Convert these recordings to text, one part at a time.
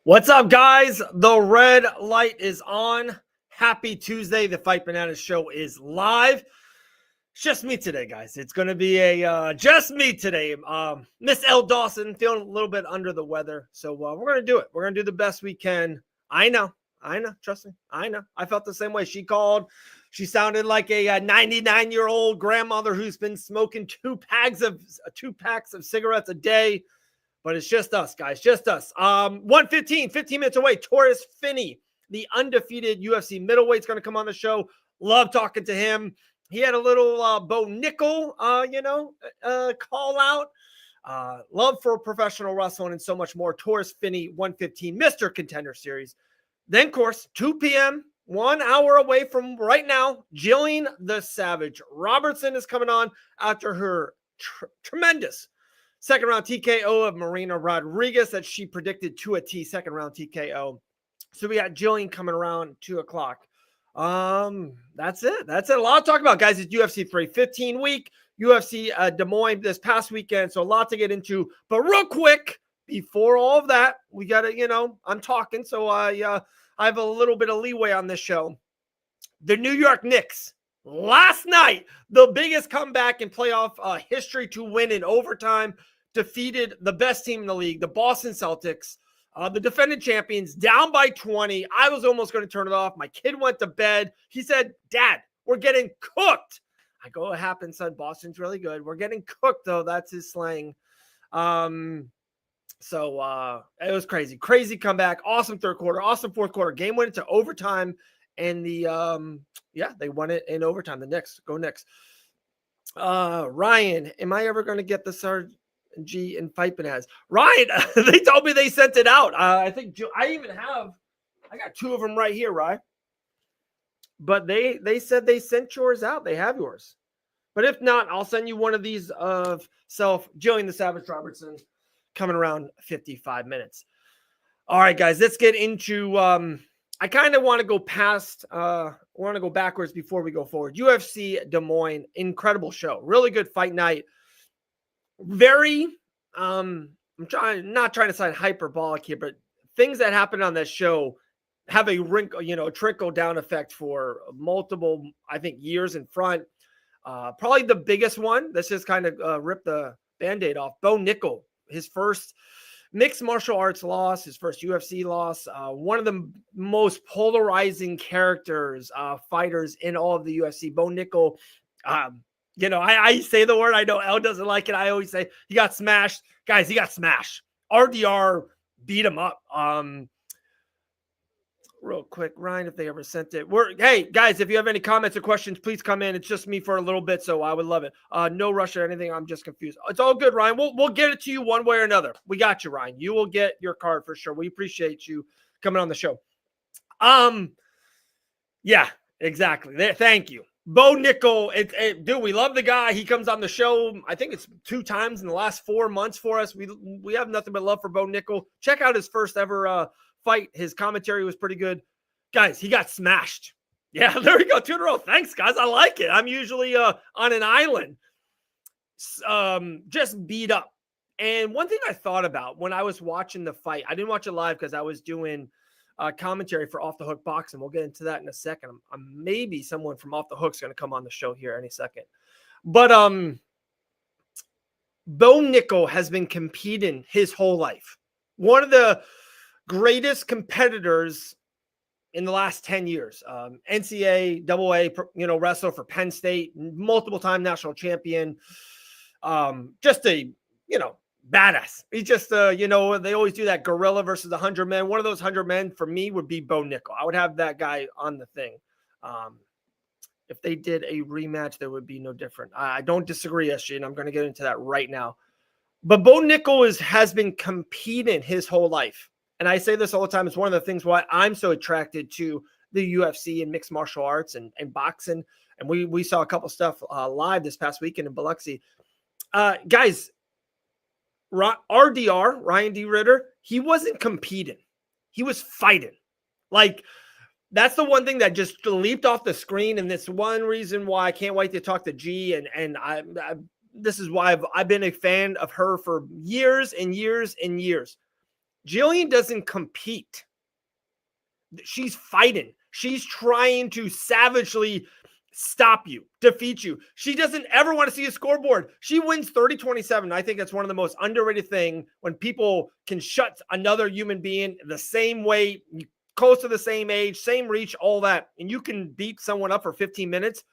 What's up, guys? The red light is on. Happy Tuesday. The Fight Bananas show is live. It's just me today, guys. It's going to be a just me today. Miss L. Dawson feeling a little bit under the weather. So we're going to do it. We're going to do the best we can. I know. Trust me. I know. I felt the same way. She called. She sounded like a 99-year-old grandmother who's been smoking two packs of cigarettes a day. But it's just us, guys. Just us. 1:15, 15 minutes away. Torrez Finney, the undefeated UFC middleweight, is going to come on the show. Love talking to him. He had a little Bo Nickel, call out. Love for professional wrestling and so much more. Torrez Finney, 1:15, Mr. Contender Series. Then, of course, 2 p.m., 1 hour away from right now, Gillian the Savage Robertson is coming on after her tremendous second round TKO of Marina Rodriguez that she predicted to a T, second round TKO. So we got Gillian coming around 2 o'clock. That's it. A lot to talk about, guys. It's UFC 315 week, UFC Des Moines this past weekend. So a lot to get into. But real quick, before all of that, we got to, I'm talking. So I have a little bit of leeway on this show. The New York Knicks, last night, the biggest comeback in playoff history to win in overtime, defeated the best team in the league, the Boston Celtics, the defending champions, down by 20. I was almost going to turn it off. My kid went to bed. He said, "Dad, we're getting cooked." I go, "It happens, son. Boston's really good. We're getting cooked, though." That's his slang. So it was crazy. Crazy comeback. Awesome third quarter. Awesome fourth quarter. Game went into overtime. And they won it in overtime. The Knicks. Go Knicks. Ryan, am I ever going to get the Sarge G and Fight Bananas? Ryan, they told me they sent it out. I think I got 2 of them right here, right? But they said they sent yours out. They have yours. But if not, I'll send you one of these of Gillian the Savage Robertson coming around 55 minutes. All right, guys, let's get into I kind of want to go backwards before we go forward. UFC Des Moines, incredible show. Really good fight night. Very, I'm not trying to sound hyperbolic here, but things that happened on that show have a trickle down effect for multiple, I think, years in front. Probably the biggest one. Let's just kind of rip the Band-Aid off. Bo Nickel, his first mixed martial arts loss, his first UFC loss, one of the most polarizing fighters in all of the UFC. Bo Nickel, I say the word, I know Elle doesn't like it. I always say he got smashed. Guys, he got smashed. RDR beat him up. Real quick, Ryan, if they ever sent it. Hey, guys, if you have any comments or questions, please come in. It's just me for a little bit, so I would love it. No rush or anything. I'm just confused. It's all good, Ryan. We'll get it to you one way or another. We got you, Ryan. You will get your card for sure. We appreciate you coming on the show. Yeah, exactly. Thank you. Bo Nickel, dude, we love the guy. He comes on the show, I think it's 2 times in the last 4 months for us. We have nothing but love for Bo Nickel. Check out his first ever fight. His commentary was pretty good. Guys, he got smashed. Yeah, there we go. 2 in a row. Thanks, guys. I like it. I'm usually on an island. Just beat up. And one thing I thought about when I was watching the fight, I didn't watch it live because I was doing commentary for Off the Hook Boxing. We'll get into that in a second. Maybe someone from Off the Hook is going to come on the show here any second. But Bo Nickel has been competing his whole life. One of the greatest competitors in the last 10 years. NCAA, AA, wrestler for Penn State, multiple time national champion. Just a, badass. He's just, they always do that gorilla versus 100 men. One of those 100 men for me would be Bo Nickel. I would have that guy on the thing. If they did a rematch, there would be no different. I don't disagree, SG, and I'm going to get into that right now. But Bo Nickel has been competing his whole life. And I say this all the time. It's one of the things why I'm so attracted to the UFC and mixed martial arts and boxing. And we saw a couple stuff live this past weekend in Biloxi. Guys, RDR, Ryan D. Ritter, he wasn't competing. He was fighting. Like, that's the one thing that just leaped off the screen. And this one reason why I can't wait to talk to G. And this is why I've been a fan of her for years and years and years. Gillian doesn't compete. She's fighting. She's trying to savagely stop you, defeat you. She doesn't ever want to see a scoreboard. She wins 30-27. I think that's one of the most underrated things when people can shut another human being the same way, close to the same age, same reach, all that. And you can beat someone up for 15 minutes.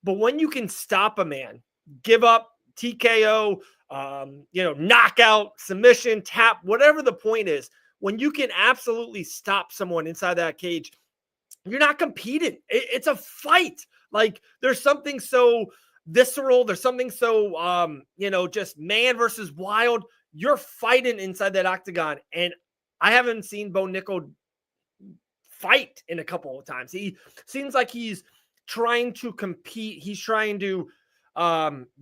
But when you can stop a man, give up, TKO, knockout, submission, tap, whatever the point is, when you can absolutely stop someone inside that cage, you're not competing. It's a fight. Like, there's something so visceral. There's something so, just man versus wild. You're fighting inside that octagon. And I haven't seen Bo Nickel fight in a couple of times. He seems like he's trying to compete. He's trying to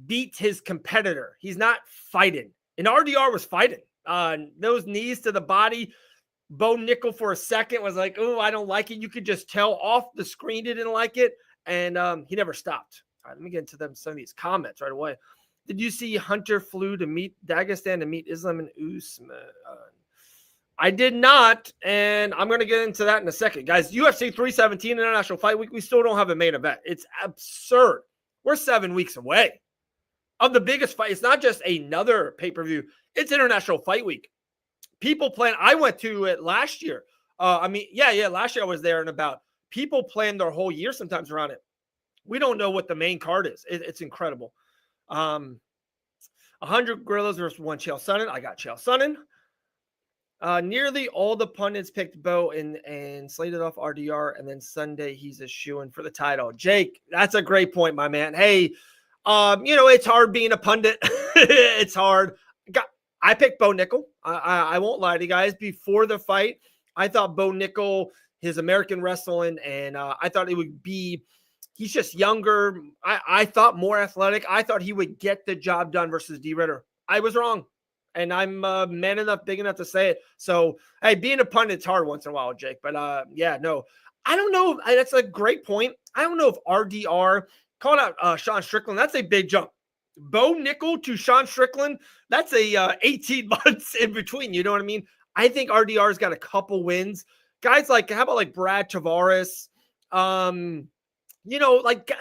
beat his competitor. He's not fighting. And RDR was fighting. Those knees to the body. Bo Nickel for a second was like, oh, I don't like it. You could just tell off the screen he didn't like it. And he never stopped. All right, let me get into some of these comments right away. Did you see Hunter flew to meet Dagestan to meet Islam and Usman? I did not, and I'm going to get into that in a second. Guys, UFC 317 International Fight Week, we still don't have a main event. It's absurd. We're 7 weeks away of the biggest fight. It's not just another pay-per-view. It's International Fight Week. People plan. I went to it last year. Last year I was there and about. People plan their whole year sometimes around it. We don't know what the main card is. It's incredible. 100 Gorillas versus 1 Chael Sonnen. I got Chael Sonnen. Nearly all the pundits picked Bo and slated off RDR, and then Sunday he's a shoo-in for the title. Jake, that's a great point, my man. Hey, it's hard being a pundit. It's hard. I picked Bo Nickel. I won't lie to you guys. Before the fight, I thought Bo Nickel, his American wrestling, and I thought it would be, he's just younger. I thought more athletic. I thought he would get the job done versus D. Ritter. I was wrong. And I'm man enough, big enough to say it. So, hey, being a pundit's hard once in a while, Jake. But, no. I don't know. That's a great point. I don't know if RDR called out Sean Strickland. That's a big jump. Bo Nickel to Sean Strickland, that's a 18 months in between. You know what I mean? I think RDR's got a couple wins. Guys how about Brad Tavares?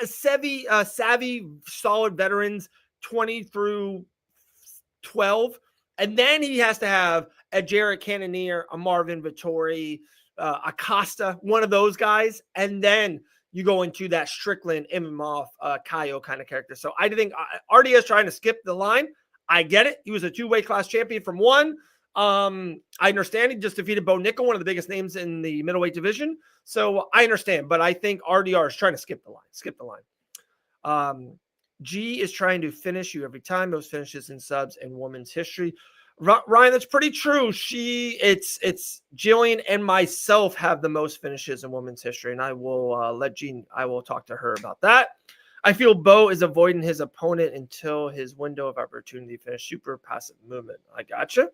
Savvy, solid veterans, 20 through 12. And then he has to have a Jarrett Cannonier, a Marvin Vittori, Acosta, one of those guys. And then you go into that Strickland, Imhoff, Kaio kind of character. So I think RDA is trying to skip the line. I get it. He was a two-weight class champion from one. I understand he just defeated Bo Nickel, one of the biggest names in the middleweight division. So I understand, but I think RDR is trying to skip the line. G is trying to finish you every time. Most finishes in subs in women's history. Ryan, that's pretty true. It's Gillian and myself have the most finishes in women's history, and I will I will talk to her about that. I feel Bo is avoiding his opponent until his window of opportunity to finish. Super passive movement. I gotcha.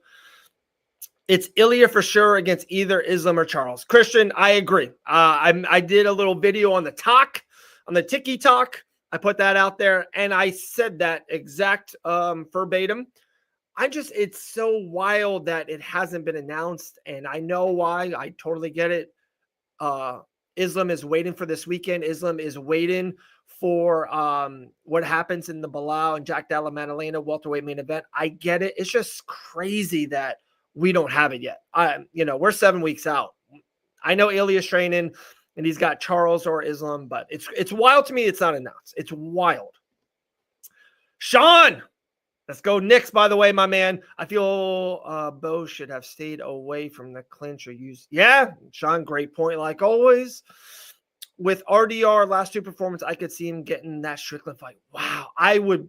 It's Ilya for sure against either Islam or Charles. Christian, I agree. I did a little video on the Tiki Talk. I put that out there, and I said that exact verbatim. It's so wild that it hasn't been announced, and I know why. I totally get it. Islam is waiting for this weekend. Islam is waiting for what happens in the Bilal and Jack Della Maddalena welterweight main event. I get it. It's just crazy that we don't have it yet. We're 7 weeks out. I know Ilya's training, and he's got Charles or Islam, but it's wild to me. It's not announced. It's wild. Sean, let's go Knicks, by the way, my man. I feel Bo should have stayed away from the clinch or use. Yeah, Sean, great point, like always. With RDR last two performance, I could see him getting that Strickland fight. Wow, I would.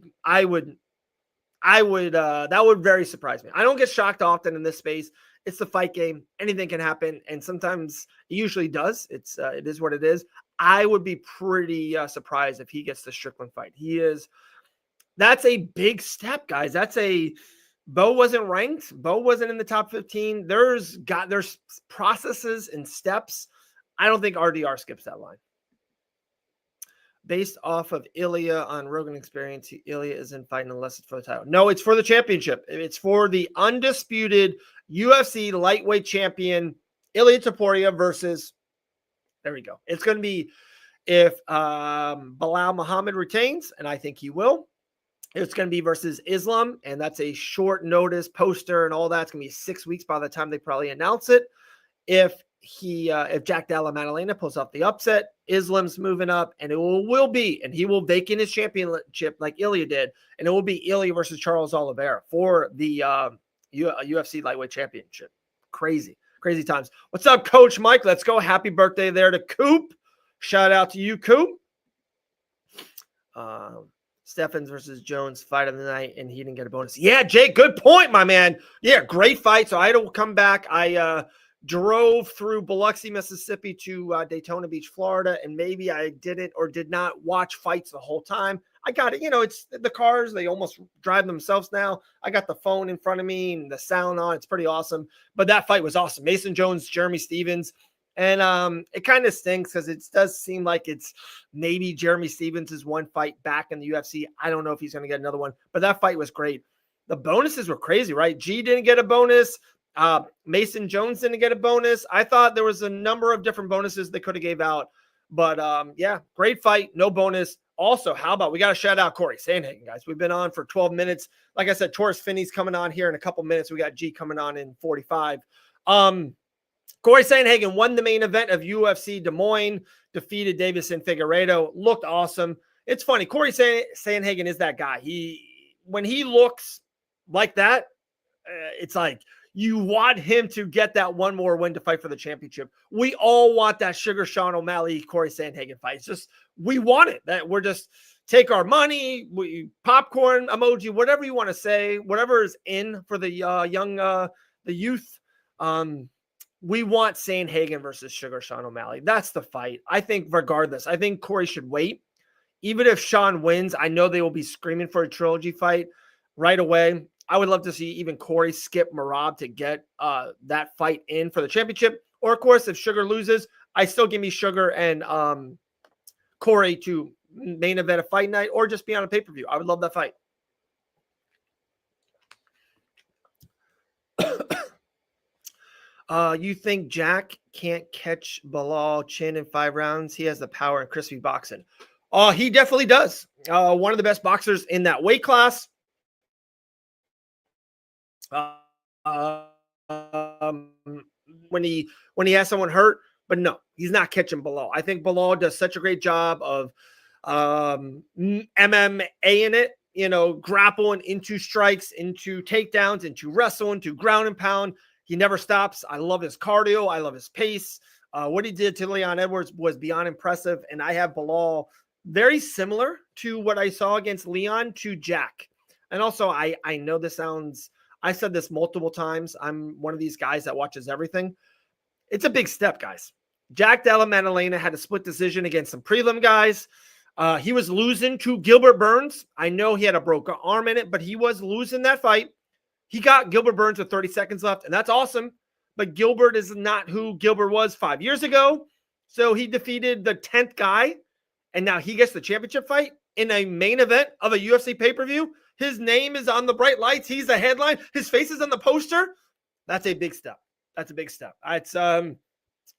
That would very surprise me. I don't get shocked often in this space. It's the fight game. Anything can happen, and sometimes it usually does. It is what it is. I would be pretty surprised if he gets the Strickland fight. That's a big step, guys. Bo wasn't ranked. Bo wasn't in the top 15. There's processes and steps. I don't think RDR skips that line. Based off of Ilya on Rogan experience, Ilya isn't fighting unless it's for the title. No, it's for the championship. It's for the undisputed UFC lightweight champion Ilia Topuria versus, there we go. It's going to be if Bilal Muhammad retains, and I think he will. It's going to be versus Islam, and that's a short notice poster and all that. It's going to be 6 weeks by the time they probably announce it. If Jack Della Maddalena pulls off the upset, Islam's moving up, and it will be, and he will vacate his championship like Ilia did, and it will be Ilia versus Charles Oliveira for the UFC lightweight championship. Crazy times. What's up, Coach Mike? Let's go. Happy birthday there to Coop. Shout out to you, Coop. Stephens versus Jones fight of the night, and he didn't get a bonus. Yeah, Jake, good point, my man. Yeah, great fight. So I had to come back. I drove through Biloxi, Mississippi to Daytona Beach, Florida, and maybe I didn't or did not watch fights the whole time. I got it. It's the cars. They almost drive themselves now. I got the phone in front of me and the sound on. It's pretty awesome. But that fight was awesome. Mason Jones, Jeremy Stephens. And it kind of stinks because it does seem like it's maybe Jeremy Stephens' one fight back in the UFC. I don't know if he's going to get another one, but that fight was great. The bonuses were crazy, right? G didn't get a bonus. Mason Jones didn't get a bonus. I thought there was a number of different bonuses they could have gave out. But, yeah, great fight. No bonus. Also, how about we got to shout out Corey Sandhagen, guys. We've been on for 12 minutes. Like I said, Torrez Finney's coming on here in a couple minutes. We got G coming on in 45. Corey Sandhagen won the main event of UFC Des Moines, defeated Davison Figueiredo, looked awesome. It's funny. Corey Sandhagen is that guy. When he looks like that, it's like you want him to get that one more win to fight for the championship. We all want that Sugar Sean O'Malley, Corey Sandhagen fight. It's just, we want it. That we're just take our money, popcorn emoji, whatever you want to say, whatever is in for the the youth. We want Sandhagen versus Sugar Sean O'Malley. That's the fight. I think regardless, I think Corey should wait. Even if Sean wins, I know they will be screaming for a trilogy fight right away. I would love to see even Corey skip Merab to get that fight in for the championship. Or, of course, if Sugar loses, I still give me Sugar and Corey to main event a fight night or just be on a pay-per-view. I would love that fight. You think Jack can't catch Bilal Chin in 5 rounds? He has the power in crispy boxing. He definitely does. One of the best boxers in that weight class. When he has someone hurt, but no, he's not catching Bilal. I think Bilal does such a great job of MMA in it. Grappling into strikes, into takedowns, into wrestle, into ground and pound. He never stops. I love his cardio. I love his pace. What he did to Leon Edwards was beyond impressive. And I have Bilal very similar to what I saw against Leon to Jack. And also, I know this sounds, I said this multiple times. I'm one of these guys that watches everything. It's a big step, guys. Jack Della Maddalena had a split decision against some prelim guys. He was losing to Gilbert Burns. I know he had a broken arm in it, but he was losing that fight. He got Gilbert Burns with 30 seconds left, and that's awesome. But Gilbert is not who Gilbert was 5 years ago. So he defeated the 10th guy, and now he gets the championship fight in a main event of a UFC pay-per-view. His name is on the bright lights. He's the headline. His face is on the poster. That's a big step. That's a big step. It's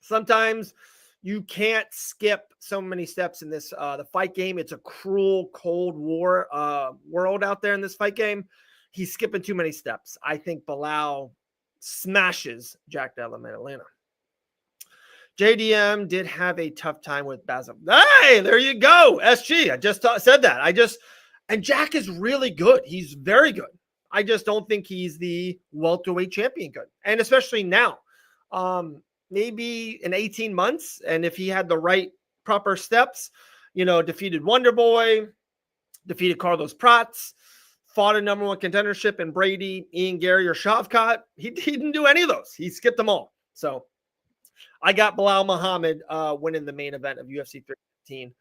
sometimes you can't skip so many steps in this the fight game. It's a cruel, cold war world out there in this fight game. He's skipping too many steps. I think Bilal smashes Jack Della Maddalena. JDM did have a tough time with Basil. Hey, there you go. SG. I just said that. And Jack is really good. He's very good. I just don't think he's the welterweight champion good. And especially now, maybe in 18 months. And if he had the right proper steps, defeated Wonder Boy, defeated Carlos Prats, fought a number 1 contendership in Brady, Ian Gary, or Shavkat. He didn't do any of those. He skipped them all. So I got Bilal Muhammad winning the main event of UFC 315.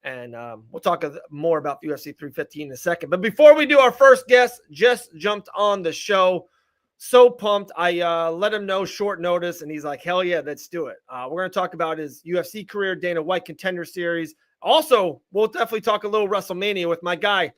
And we'll talk more about the UFC 315 in a second. But before we do, our first guest just jumped on the show. So pumped. I let him know short notice, and he's like, hell yeah, let's do it. We're going to talk about his UFC career, Dana White Contender Series. Also, we'll definitely talk a little WrestleMania with my guy,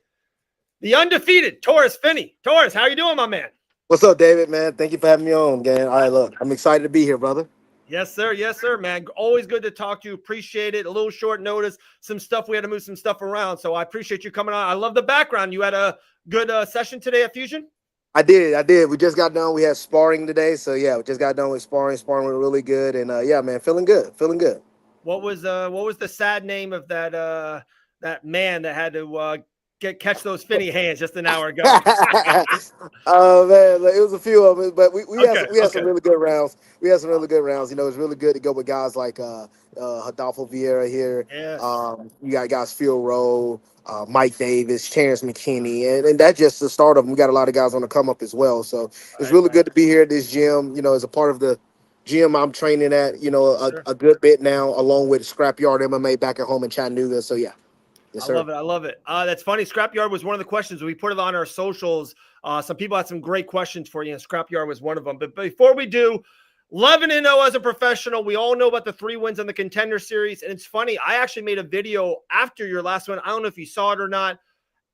the undefeated Torrez Finney. Torrez, how you doing, my man? What's up, David, man? Thank you for having me on, gang. All right, look, I'm excited to be here, brother. Yes, sir. Yes, sir, man. Always good to talk to you. Appreciate it. A little short notice. Some stuff. We had to move some stuff around. So I appreciate you coming on. I love the background. You had a good session today at Fusion? I did. We just got done. We had sparring today. So, yeah, we just got done with sparring. Sparring went really good. And, yeah, man, feeling good. Feeling good. What was the sad name of that man that had to catch those Finney hands just an hour ago? Oh man, like, it was a few of us, but Okay. we had some Okay. really good rounds. We had some really good rounds. You know, it's really good to go with guys like Adolfo Vieira here. Yes. You got guys Phil Rowe, Mike Davis, Terrence McKinney, and that's just the start of them. We got a lot of guys on the come up as well. So it's Right. really Right. good to be here at this gym. You know, as a part of the gym I'm training at. You know, Sure. a good bit now, along with Scrapyard MMA back at home in Chattanooga. So yeah, yes I sir. love it. I love it. That's funny. Scrapyard was one of the questions. We put it on our socials. Some people had some great questions for you, and Scrapyard was one of them. But before we do, 11-0 as a professional. We all know about the 3 wins in the Contender Series. And it's funny. I actually made a video after your last one. I don't know if you saw it or not.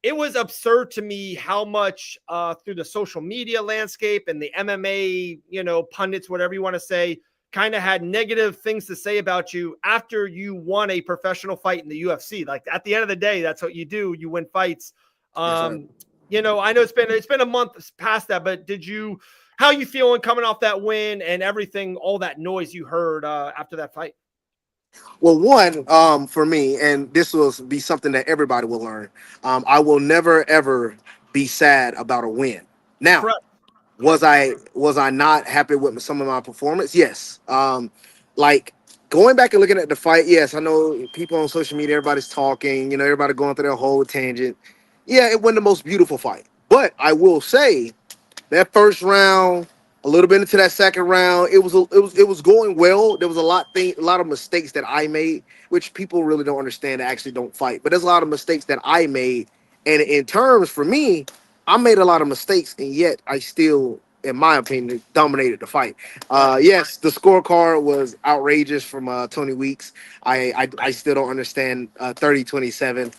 It was absurd to me how much through the social media landscape and the MMA, pundits, whatever you want to say, kind of had negative things to say about you after you won a professional fight in the UFC. Like at the end of the day, that's what you do. You win fights. Yes sir. I know it's been a month past that, but how you feeling coming off that win and everything, all that noise you heard after that fight? Well, one, for me, and this will be something that everybody will learn. I will never ever be sad about a win. Now, Correct. was I not happy with some of my performance? Yes. Like going back and looking at the fight. Yes, I know people on social media, everybody's talking. You know, everybody going through their whole tangent. Yeah, it wasn't the most beautiful fight, but I will say that first round, a little bit into that second round, it was going well. There was a lot of mistakes that I made, which people really don't understand. That actually don't fight, but there's a lot of mistakes that I made, and in terms for me, I made a lot of mistakes, and yet I still, in my opinion, dominated the fight. Right. Yes, the scorecard was outrageous from Tony Weeks. I still don't understand 30-27.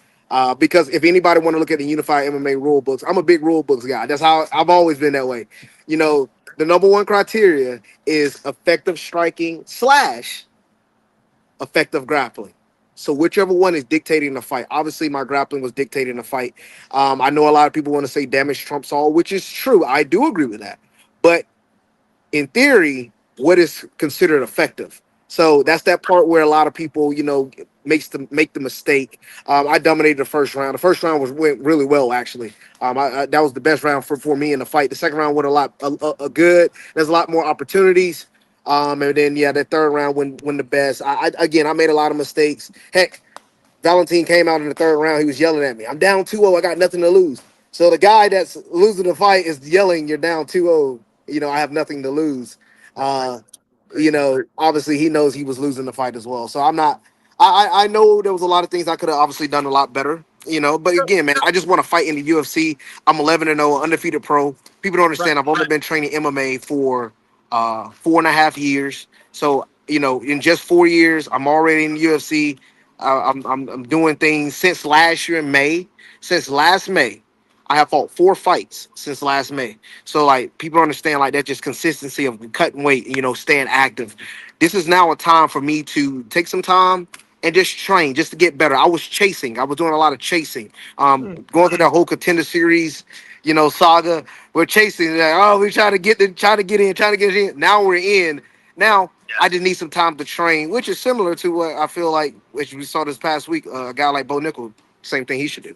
Because if anybody want to look at the unified MMA rule books, I'm a big rule books guy. That's how I've always been that way. You know, the number one criteria is effective striking / effective grappling. So whichever one is dictating the fight. Obviously, my grappling was dictating the fight. I know a lot of people want to say damage trumps all, which is true. I do agree with that. But in theory, what is considered effective? So that's that part where a lot of people, make the mistake. I dominated the first round. The first round went really well, actually. That was the best round for me in the fight. The second round went a good. There's a lot more opportunities. And then yeah, that third round went the best. I made a lot of mistakes. Heck, Valentine came out in the third round. He was yelling at me. I'm down 2-0. I got nothing to lose. So the guy that's losing the fight is yelling, "You're down 2-0. I have nothing to lose." Right. Uh, Obviously he knows he was losing the fight as well. So I'm not. I know there was a lot of things I could have obviously done a lot better. But again, man, I just want to fight in the UFC. I'm 11-0, undefeated pro. People don't Right. understand. I've only been training MMA for 4.5 years. So in just 4 years, I'm already in the UFC. I'm doing things since last year in May. Since last May, I have fought 4 fights since last May. So like people understand like that just consistency of cutting weight, staying active. This is now a time for me to take some time and just train, just to get better. I was chasing. I was doing a lot of chasing. Mm. Going through that whole contender series, saga. We're chasing. Like, oh, we trying to get in. Now we're in. Now I just need some time to train, which is similar to what I feel like, which we saw this past week. A guy like Bo Nickel, same thing he should do.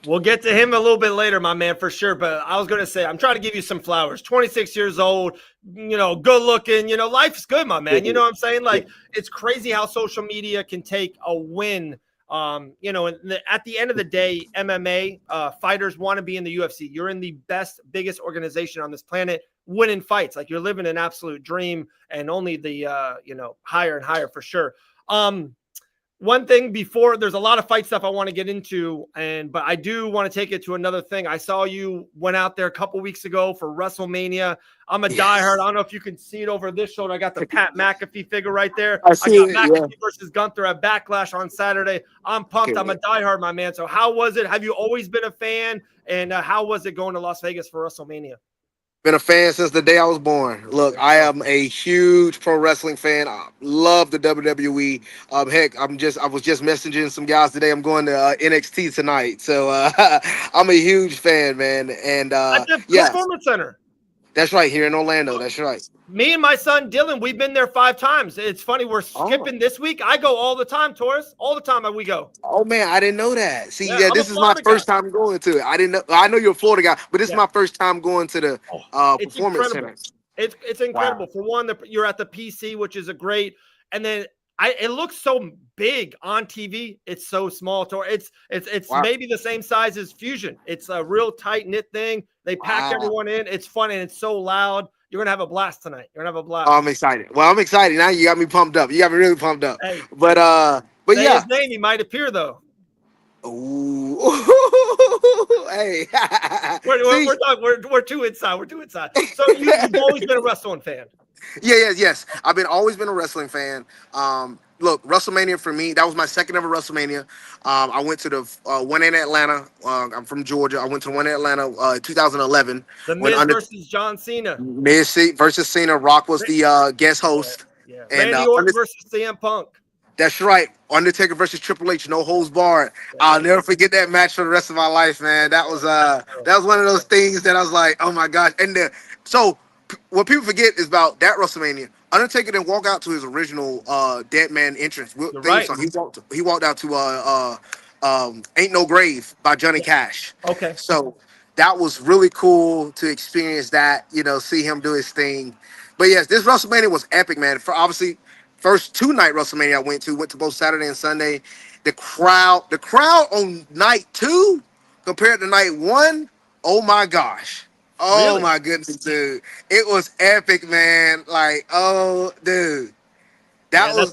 We'll get to him a little bit later, my man, for sure. But I was going to say, I'm trying to give you some flowers. 26 years old, good looking, life's good, my man. You know what I'm saying? Like, it's crazy how social media can take a win. At the end of the day, MMA fighters want to be in the UFC. You're in the best, biggest organization on this planet, winning fights. Like, you're living an absolute dream, and only the, higher and higher for sure. One thing before, there's a lot of fight stuff I want to get into, but I do want to take it to another thing. I saw you went out there a couple weeks ago for WrestleMania. I'm a diehard. I don't know if you can see it over this shoulder. I got the Pat McAfee figure right there. I see got it, McAfee yeah. versus Gunther at Backlash on Saturday. I'm pumped. Okay, I'm a diehard, my man. So how was it? Have you always been a fan? And how was it going to Las Vegas for WrestleMania? Been a fan since the day I was born. Look, I am a huge pro wrestling fan. I love the WWE. Heck, I was just messaging some guys today. I'm going to NXT tonight, so I'm a huge fan, man. And At the yeah, Performance Center. that's right here in Orlando. That's right. Me and my son Dylan, we've been there 5 times. It's funny, we're Oh, skipping this week. I go all the time, Torres. All the time we go. oh man, I didn't know that. See, Yeah, yeah, I'm a this is my Florida guy. first time going to it. I didn't know. I know you're a Florida guy, but this is Yeah. my first time going to the Oh, it's Performance incredible. Center. It's Wow. incredible. For one, you're at the PC, which is a great, and then it looks so big on TV. It's so small. It's Wow. maybe the same size as Fusion. It's a real tight knit thing. They pack Wow. everyone in. It's fun and it's so loud. You're gonna have a blast tonight. You're gonna have a blast. Oh, I'm excited. Well, I'm excited. Now you got me pumped up. You got me really pumped up. Hey, But say yeah. his name. He might appear though. Ooh. Hey. See? We're too inside. We're too inside. So you've always been a wrestling fan. Yes. I've always been a wrestling fan. Look, WrestleMania for me, that was my second ever WrestleMania. I went to the one in Atlanta. I'm from Georgia. I went to one in Atlanta 2011. The Miz versus John Cena. Miz versus Cena. Rock was the guest host. Yeah. And Randy Orton versus CM Punk. That's right. Undertaker versus Triple H, no holds barred. I'll never forget that match for the rest of my life, man. That was one of those things that I was like, oh my gosh. And so what people forget is about that WrestleMania. Undertaker didn't walk out to his original Dead Man entrance. Right. Song. He walked out to Ain't No Grave by Johnny Cash. Okay. So that was really cool to experience that, see him do his thing. But yes, this WrestleMania was epic, man. For obviously first 2-night WrestleMania I went to both Saturday and Sunday. The crowd on night 2 compared to night 1, oh my gosh. Oh Really? my goodness, dude. It was epic, man. Like, oh, dude. That was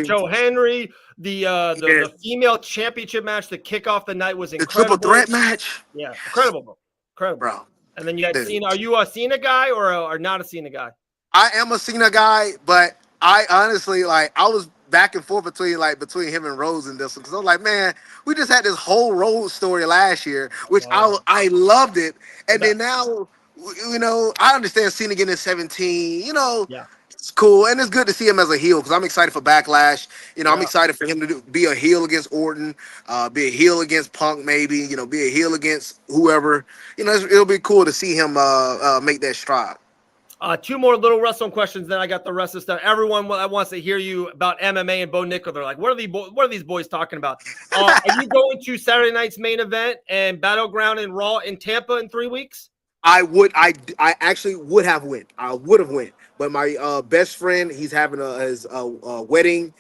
Joe Henry, the female championship match to kick off the night was incredible. The triple threat match? Yeah, incredible. Bro. And then you had Cena. Are you a Cena guy or not a Cena guy? I am a Cena guy, but I honestly I was back and forth between him and Rose in this one, because I was like, man, we just had this whole Rose story last year, which I loved it, and then now, I understand Cena getting 17, it's cool, and it's good to see him as a heel, because I'm excited for Backlash. I'm excited for him to be a heel against Orton, be a heel against Punk, maybe, be a heel against whoever. It'll be cool to see him make that stride. 2 more little wrestling questions, then I got the rest of the stuff. Everyone wants to hear you about MMA and Bo Nickel. They're like, what are these boys talking about? Are you going to Saturday night's main event and Battleground and Raw in Tampa in 3 weeks? I actually would have went. I would have went. But my best friend, he's having his wedding,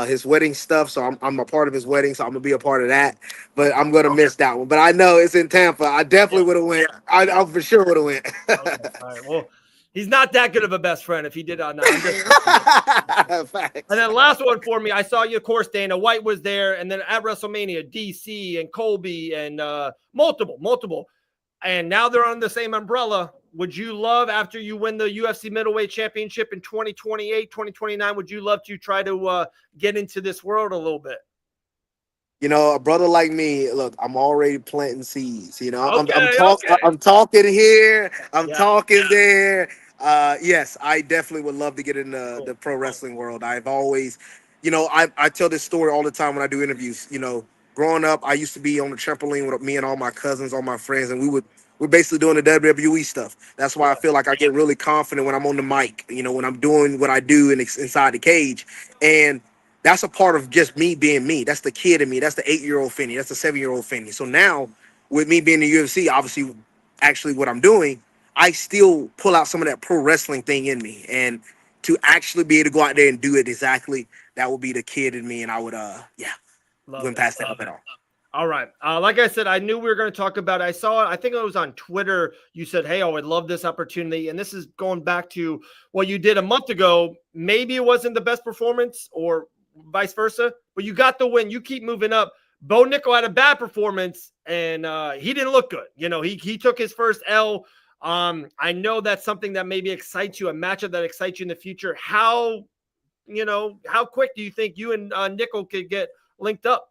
his wedding stuff. So I'm a part of his wedding. So I'm gonna be a part of that. But I'm gonna miss that one. But I know it's in Tampa. I definitely would have went. I for sure would have went. Okay. All right. Well, he's not that good of a best friend if he did not. And then last one for me, I saw you, of course, Dana White was there, and then at WrestleMania, DC and Colby and multiple. And now they're on the same umbrella. Would you love, after you win the UFC middleweight championship in 2028, 2029, would you love to try to get into this world a little bit? A brother like me, look, I'm already planting seeds. Okay, I'm talking here. I'm talking there. Yes, I definitely would love to get in the pro wrestling world. I've always, I tell this story all the time when I do interviews. Growing up, I used to be on the trampoline with me and all my cousins, all my friends, and we're basically doing the WWE stuff. That's why I feel like I get really confident when I'm on the mic, when I'm doing what I do inside the cage. And that's a part of just me being me. That's the kid in me. That's the 8-year-old Finney. That's the 7-year-old Finney. So now, with me being in the UFC, obviously, actually what I'm doing, I still pull out some of that pro wrestling thing in me. And to actually be able to go out there and do it exactly, that would be the kid in me. And I would, wouldn't pass that up at all. All right. Like I said, I knew we were going to talk about it. I saw it. I think it was on Twitter. You said, hey, I would love this opportunity. And this is going back to what you did a month ago. Maybe it wasn't the best performance or vice versa, but you got the win. You keep moving up. Bo Nickel had a bad performance, and he didn't look good. He took his first L. I know that's something that maybe excites you, a matchup that excites you in the future. How quick do you think you and Nickel could get linked up?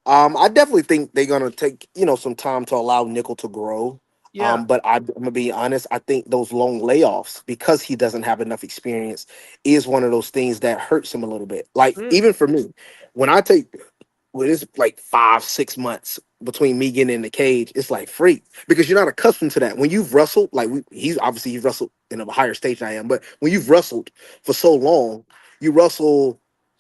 I definitely think they're gonna take some time to allow Nickel to grow. Yeah. But I'm gonna be honest. I think those long layoffs, because he doesn't have enough experience, is one of those things that hurts him a little bit. Like Mm, even for me, when I take it's like 5 6 months between me getting in the cage, it's like free because you're not accustomed to that. When you've wrestled, like he's wrestled in a higher stage than I am, but when you've wrestled for so long, you wrestle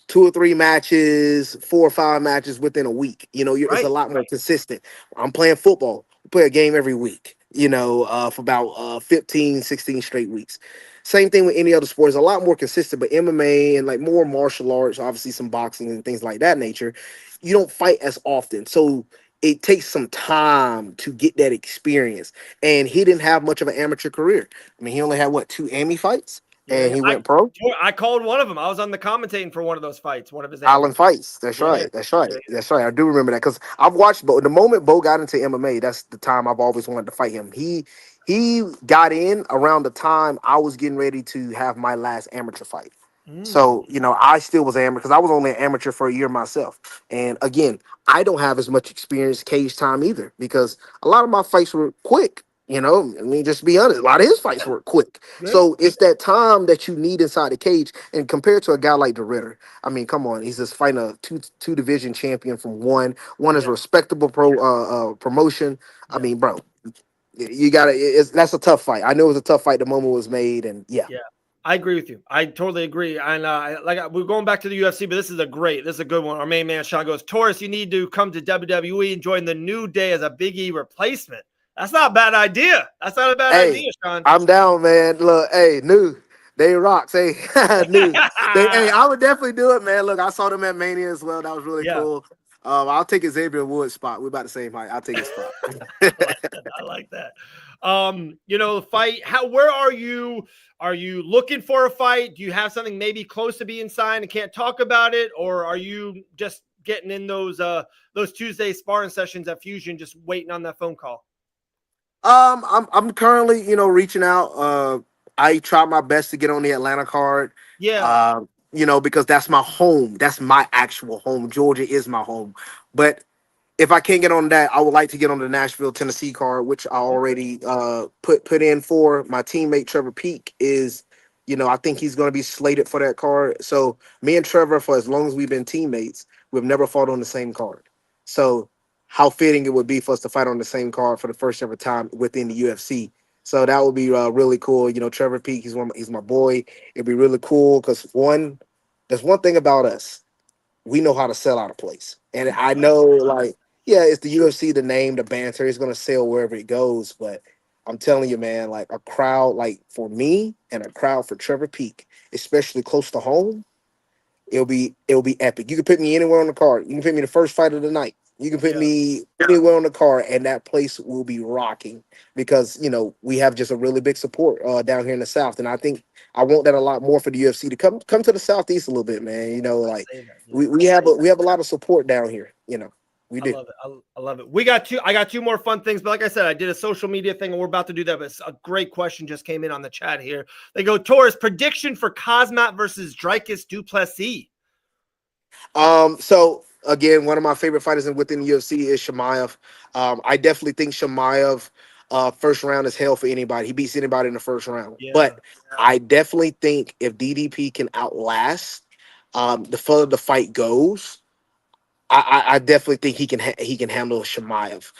2 or 3 matches, 4 or 5 matches within a week. It's a right. lot more consistent. I'm playing football. We play a game every week. For about 15, 16 straight weeks. Same thing with any other sport. It's a lot more consistent, but MMA and like more martial arts, obviously some boxing and things like that nature, you don't fight as often. So it takes some time to get that experience. And he didn't have much of an amateur career. I mean, he only had what, 2 Emmy fights, Yeah, and yeah. he went pro. I called one of them. I was on the commentating for one of those fights, one of his Emmys. Island Fights. That's Yeah, right. That's right. yeah, That's right. I do remember that because I've watched Bo. The moment Bo got into MMA, that's the time I've always wanted to fight him. He got in around the time I was getting ready to have my last amateur fight. Mm, So, I still was amateur because I was only an amateur for a year myself. And again, I don't have as much experience cage time either because a lot of my fights were quick. I mean, just to be honest, a lot of his fights were quick. good. So it's that time that you need inside the cage. And compared to a guy like the Ritter, I mean, come on, he's just fighting a two division champion from one is Yeah, a respectable promotion. I yeah, mean, bro, you gotta. That's a tough fight. I know it was a tough fight the moment it was made, and yeah. yeah. I agree with you. I totally agree. And we're going back to the UFC, but this is a good one. Our main man Sean goes, Torres, you need to come to WWE and join the New Day as a Big E replacement. That's not a bad idea. That's not a bad Hey, idea, Sean. I'm down, man. Look, hey, new. They rocks. Hey, new. Hey, I would definitely do it, man. Look, I saw them at Mania as well. That was really Yeah, cool. I'll take Xavier Woods spot. We're about the same height. I'll take his spot. I like that. I like that. The fight. Where are you? Are you looking for a fight? Do you have something maybe close to being signed and can't talk about it, or are you just getting in those Tuesday sparring sessions at Fusion, just waiting on that phone call? I'm currently, reaching out. I try my best to get on the Atlanta card. Yeah, Because that's my home. That's my actual home. Georgia is my home. But if I can't get on that, I would like to get on the Nashville, Tennessee card, which I already put in for. My teammate Trevor Peak is, I think he's going to be slated for that card. So me and Trevor, for as long as we've been teammates, we've never fought on the same card. So how fitting it would be for us to fight on the same card for the first ever time within the UFC. So that would be really cool. Trevor Peak, he's my boy. It'd be really cool because there's one thing about us. We know how to sell out a place. And I know, like, yeah, it's the UFC, the name, the banter. It's going to sell wherever it goes. But I'm telling you, man, like a crowd, like for me and a crowd for Trevor Peak, especially close to home, it'll be epic. You can put me anywhere on the card. You can put me the first fight of the night. You can put yeah. me anywhere on the card, and that place will be rocking because we have just a really big support down here in the South, and I think I want that a lot more for the UFC to come to the Southeast a little bit, man. Like Say that. Yeah. we have a lot of support down here. We I do. love it. I love it. I got two more fun things, but like I said, I did a social media thing and we're about to do that. But a great question just came in on the chat here. They go, Torres, prediction for Kazmat versus Dricus Duplessis. So again, one of my favorite fighters within the UFC is Shamaev. I definitely think Shamaev first round is hell for anybody. He beats anybody in the first round. Yeah. But I definitely think if DDP can outlast the further the fight goes, I definitely think he can handle Shamaev.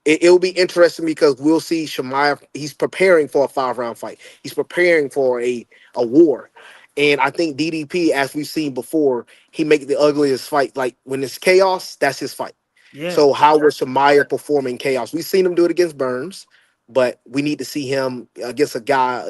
It'll be interesting because we'll see Shamaev. He's preparing for a 5-round fight. He's preparing for a war. And I think DDP, as we've seen before, he make the ugliest fight. Like when it's chaos, that's his fight. Yeah. So how will Shamaev perform in chaos? We've seen him do it against Burns, but we need to see him against a guy,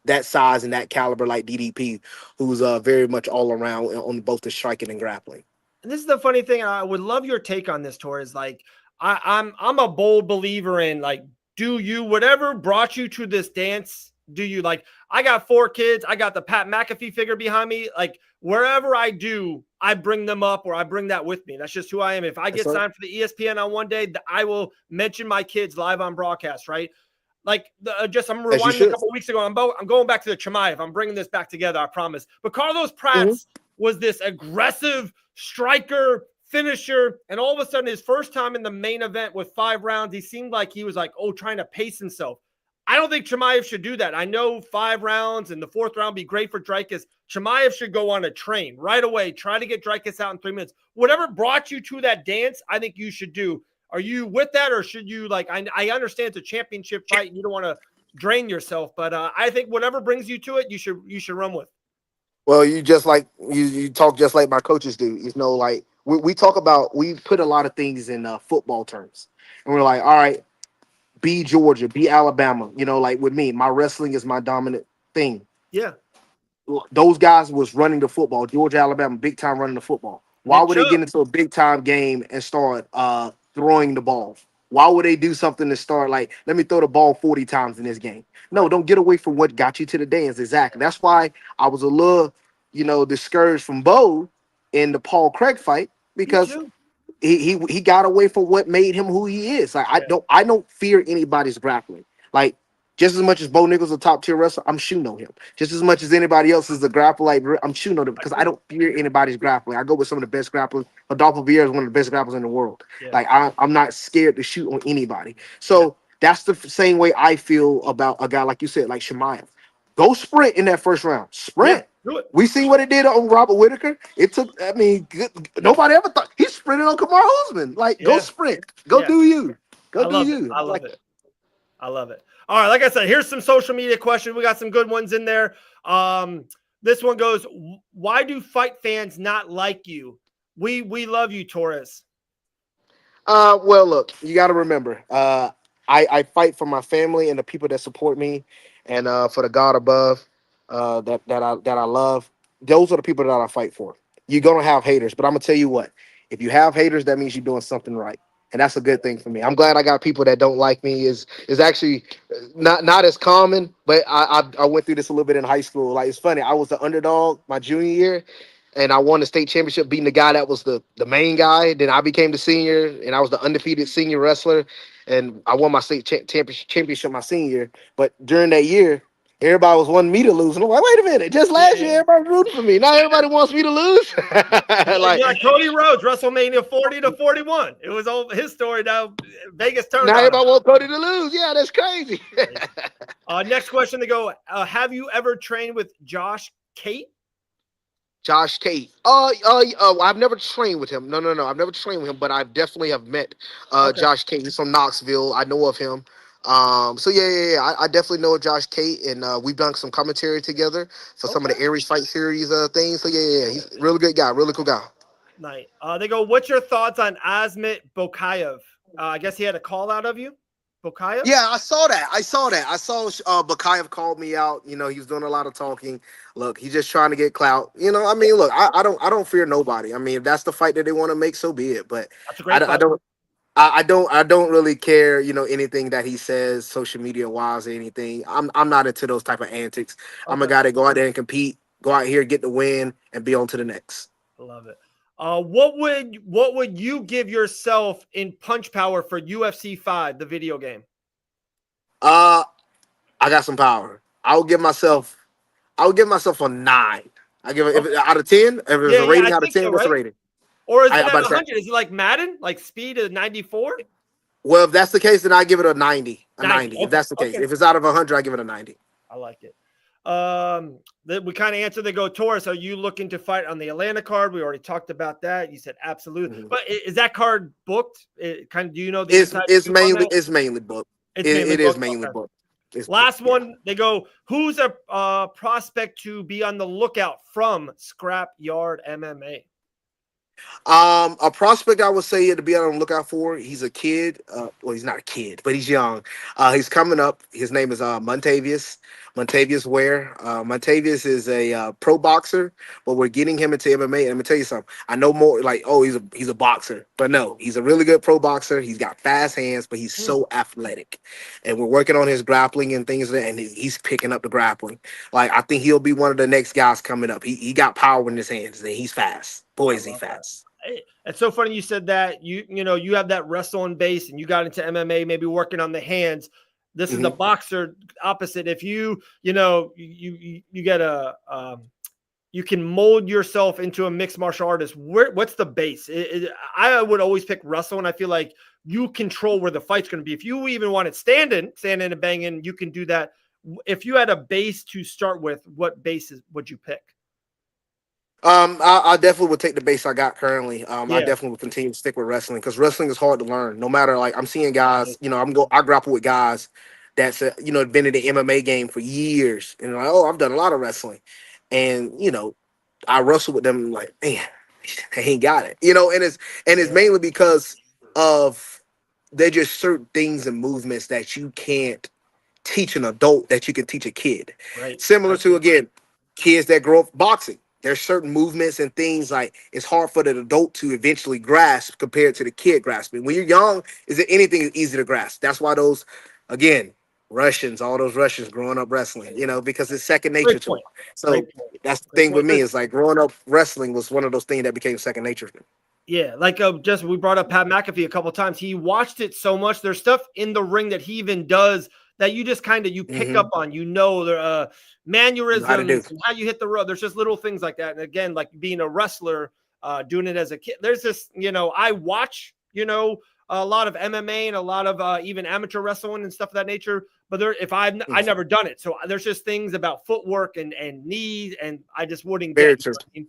that size and that caliber like DDP, who's very much all around on both the striking and grappling. And this is the funny thing. I would love your take on this, Torres. Like, I'm a bold believer in like, do you whatever brought you to this dance? Do you like? I got 4 kids. I got the Pat McAfee figure behind me. Like wherever I do, I bring them up or I bring that with me. That's just who I am. If I get signed for the ESPN on one day, I will mention my kids live on broadcast. Right? Like I'm rewinding a couple weeks ago. I'm going back to the Chimaev. I'm bringing this back together. I promise. But Carlos Prats was this aggressive striker, finisher. And all of a sudden, his first time in the main event with 5 rounds, he seemed like he was like, trying to pace himself. I don't think Chimaev should do that. I know 5 rounds and the 4th round be great for Dricus. Chimaev should go on a train right away. Try to get Dricus out in 3 minutes. Whatever brought you to that dance, I think you should do. Are you with that, or should you I understand it's a championship fight and you don't want to drain yourself, but I think whatever brings you to it, you should run with. Well, you just like you talk just like my coaches do. Like we put a lot of things in football terms, and we're like, all right, be Georgia, be Alabama. Like with me, my wrestling is my dominant thing. Yeah. Those guys was running the football. Georgia, Alabama, big time running the football. Why would they get into a big time game and start throwing the ball? Why would they do something to start like, let me throw the ball 40 times in this game? No, don't get away from what got you to the dance. Exactly. That's why I was a little, discouraged from Bo in the Paul Craig fight, because he got away from what made him who he is. Like, I don't fear anybody's grappling. Like, just as much as Bo Nichols is a top tier wrestler, I'm shooting on him. Just as much as anybody else is a grappler, like, I'm shooting on them because I don't fear anybody's grappling. I go with some of the best grapplers. Adolfo Vieira is one of the best grapplers in the world. Yeah. Like, I'm not scared to shoot on anybody. So that's the same way I feel about a guy like you said, like Chimaev. Go sprint in that first round. Sprint. Yeah, do it. We seen what it did on Robert Whitaker. It took. Nobody ever thought he sprinted on Kamaru Usman. Like, go sprint. Go do you. Go do you. I love it. I love it. All right, like I said, here's some social media questions. We got some good ones in there. This one goes, why do fight fans not like you? We love you, Torrez. Well, look, you got to remember, I fight for my family and the people that support me, and for the God above that I love. Those are the people that I fight for. You're going to have haters, but I'm going to tell you what. If you have haters, that means you're doing something right. And that's a good thing for me. I'm glad I got people that don't like me. Is actually not as common, but I went through this a little bit in high school. Like, it's funny. I was the underdog my junior year, and I won the state championship beating the guy that was the main guy. Then I became the senior, and I was the undefeated senior wrestler, and I won my state championship my senior year. But during that year, everybody was wanting me to lose. And I'm like, wait a minute. Just last year, everybody was rooting for me. Now everybody wants me to lose. like Cody Rhodes, WrestleMania 40 to 41. It was all his story. Now Vegas turned. Now everybody wants Cody to lose. Yeah, that's crazy. Next question. They go, have you ever trained with Josh Cate? Josh Cate. I've never trained with him. No. I've never trained with him, but I definitely have met Josh Cate. He's from Knoxville. I know of him. So yeah. I definitely know Josh Cate, and we've done some commentary together for some of the Aries Fight Series things. So yeah, he's a really good guy, really cool guy. Nice. They go, what's your thoughts on Asmit Bokayev? I guess he had a call out of you, Bokayev? Yeah, I saw that. I saw Bokayev called me out. He was doing a lot of talking. Look, he's just trying to get clout. Look, I don't fear nobody. If that's the fight that they want to make, so be it. But that's a great fight. I don't really care, anything that he says social media wise or anything. I'm not into those type of antics. Okay. I'm a guy that go out there and compete, go out here, get the win, and be on to the next. I love it. What would you give yourself in punch power for UFC 5, the video game? I got some power. I would give myself a 9. I give it out of 10. If it's a rating out of 10, so, what's the rating? Or is it at 100? Is it like Madden? Like speed of 94? Well, if that's the case, then I give it a 90. 90. If that's the case. If it's out of 100, I give it a 90. I like it. We kind of answered. They go, Torrez, are you looking to fight on the Atlanta card? We already talked about that. You said absolutely. Mm-hmm. But is that card booked? Do you know? It's mainly booked. It is mainly booked. Last one, they go, who's a prospect to be on the lookout from Scrap Yard MMA? A prospect I would say to be on the lookout for. He's a kid. Well, he's not a kid, but he's young. He's coming up. His name is Montavious Ware. Montavious is a pro boxer, but we're getting him into MMA. And let me tell you something. I know more like, he's a boxer, but no, he's a really good pro boxer. He's got fast hands, but he's so athletic. And we're working on his grappling and things like that, and he's picking up the grappling. Like, I think he'll be one of the next guys coming up. He got power in his hands, and he's fast. Boy, is he fast. It's so funny you said that. You have that wrestling base, and you got into MMA, maybe working on the hands. This is the boxer opposite. If you get you can mold yourself into a mixed martial artist. What's the base? I would always pick wrestling. I feel like you control where the fight's going to be. If you even want it standing and banging, you can do that. If you had a base to start with, what bases would you pick? I definitely would take the base I got currently. I definitely would continue to stick with wrestling because wrestling is hard to learn. No matter, like, I'm seeing guys, I grapple with guys that's been in the MMA game for years, and like, oh, I've done a lot of wrestling, and I wrestle with them like, man, they ain't got it, and it's mainly because of they're just certain things and movements that you can't teach an adult that you can teach a kid. Right. Similar to, again, kids that grow up boxing. There's certain movements and things like it's hard for the adult to eventually grasp compared to the kid grasping. When you're young, is it anything is easy to grasp? That's why those, again, all those Russians growing up wrestling, because it's second nature to them. So that's the thing with me is like growing up wrestling was one of those things that became second nature to me. Yeah, like we brought up Pat McAfee a couple of times. He watched it so much. There's stuff in the ring that he even does that you just kind of pick up on, the mannerisms, how you hit the road. There's just little things like that. And again, like being a wrestler, doing it as a kid, there's this, I watch, a lot of MMA and a lot of even amateur wrestling and stuff of that nature. But I've never done it. So there's just things about footwork and knees, and I just wouldn't get it.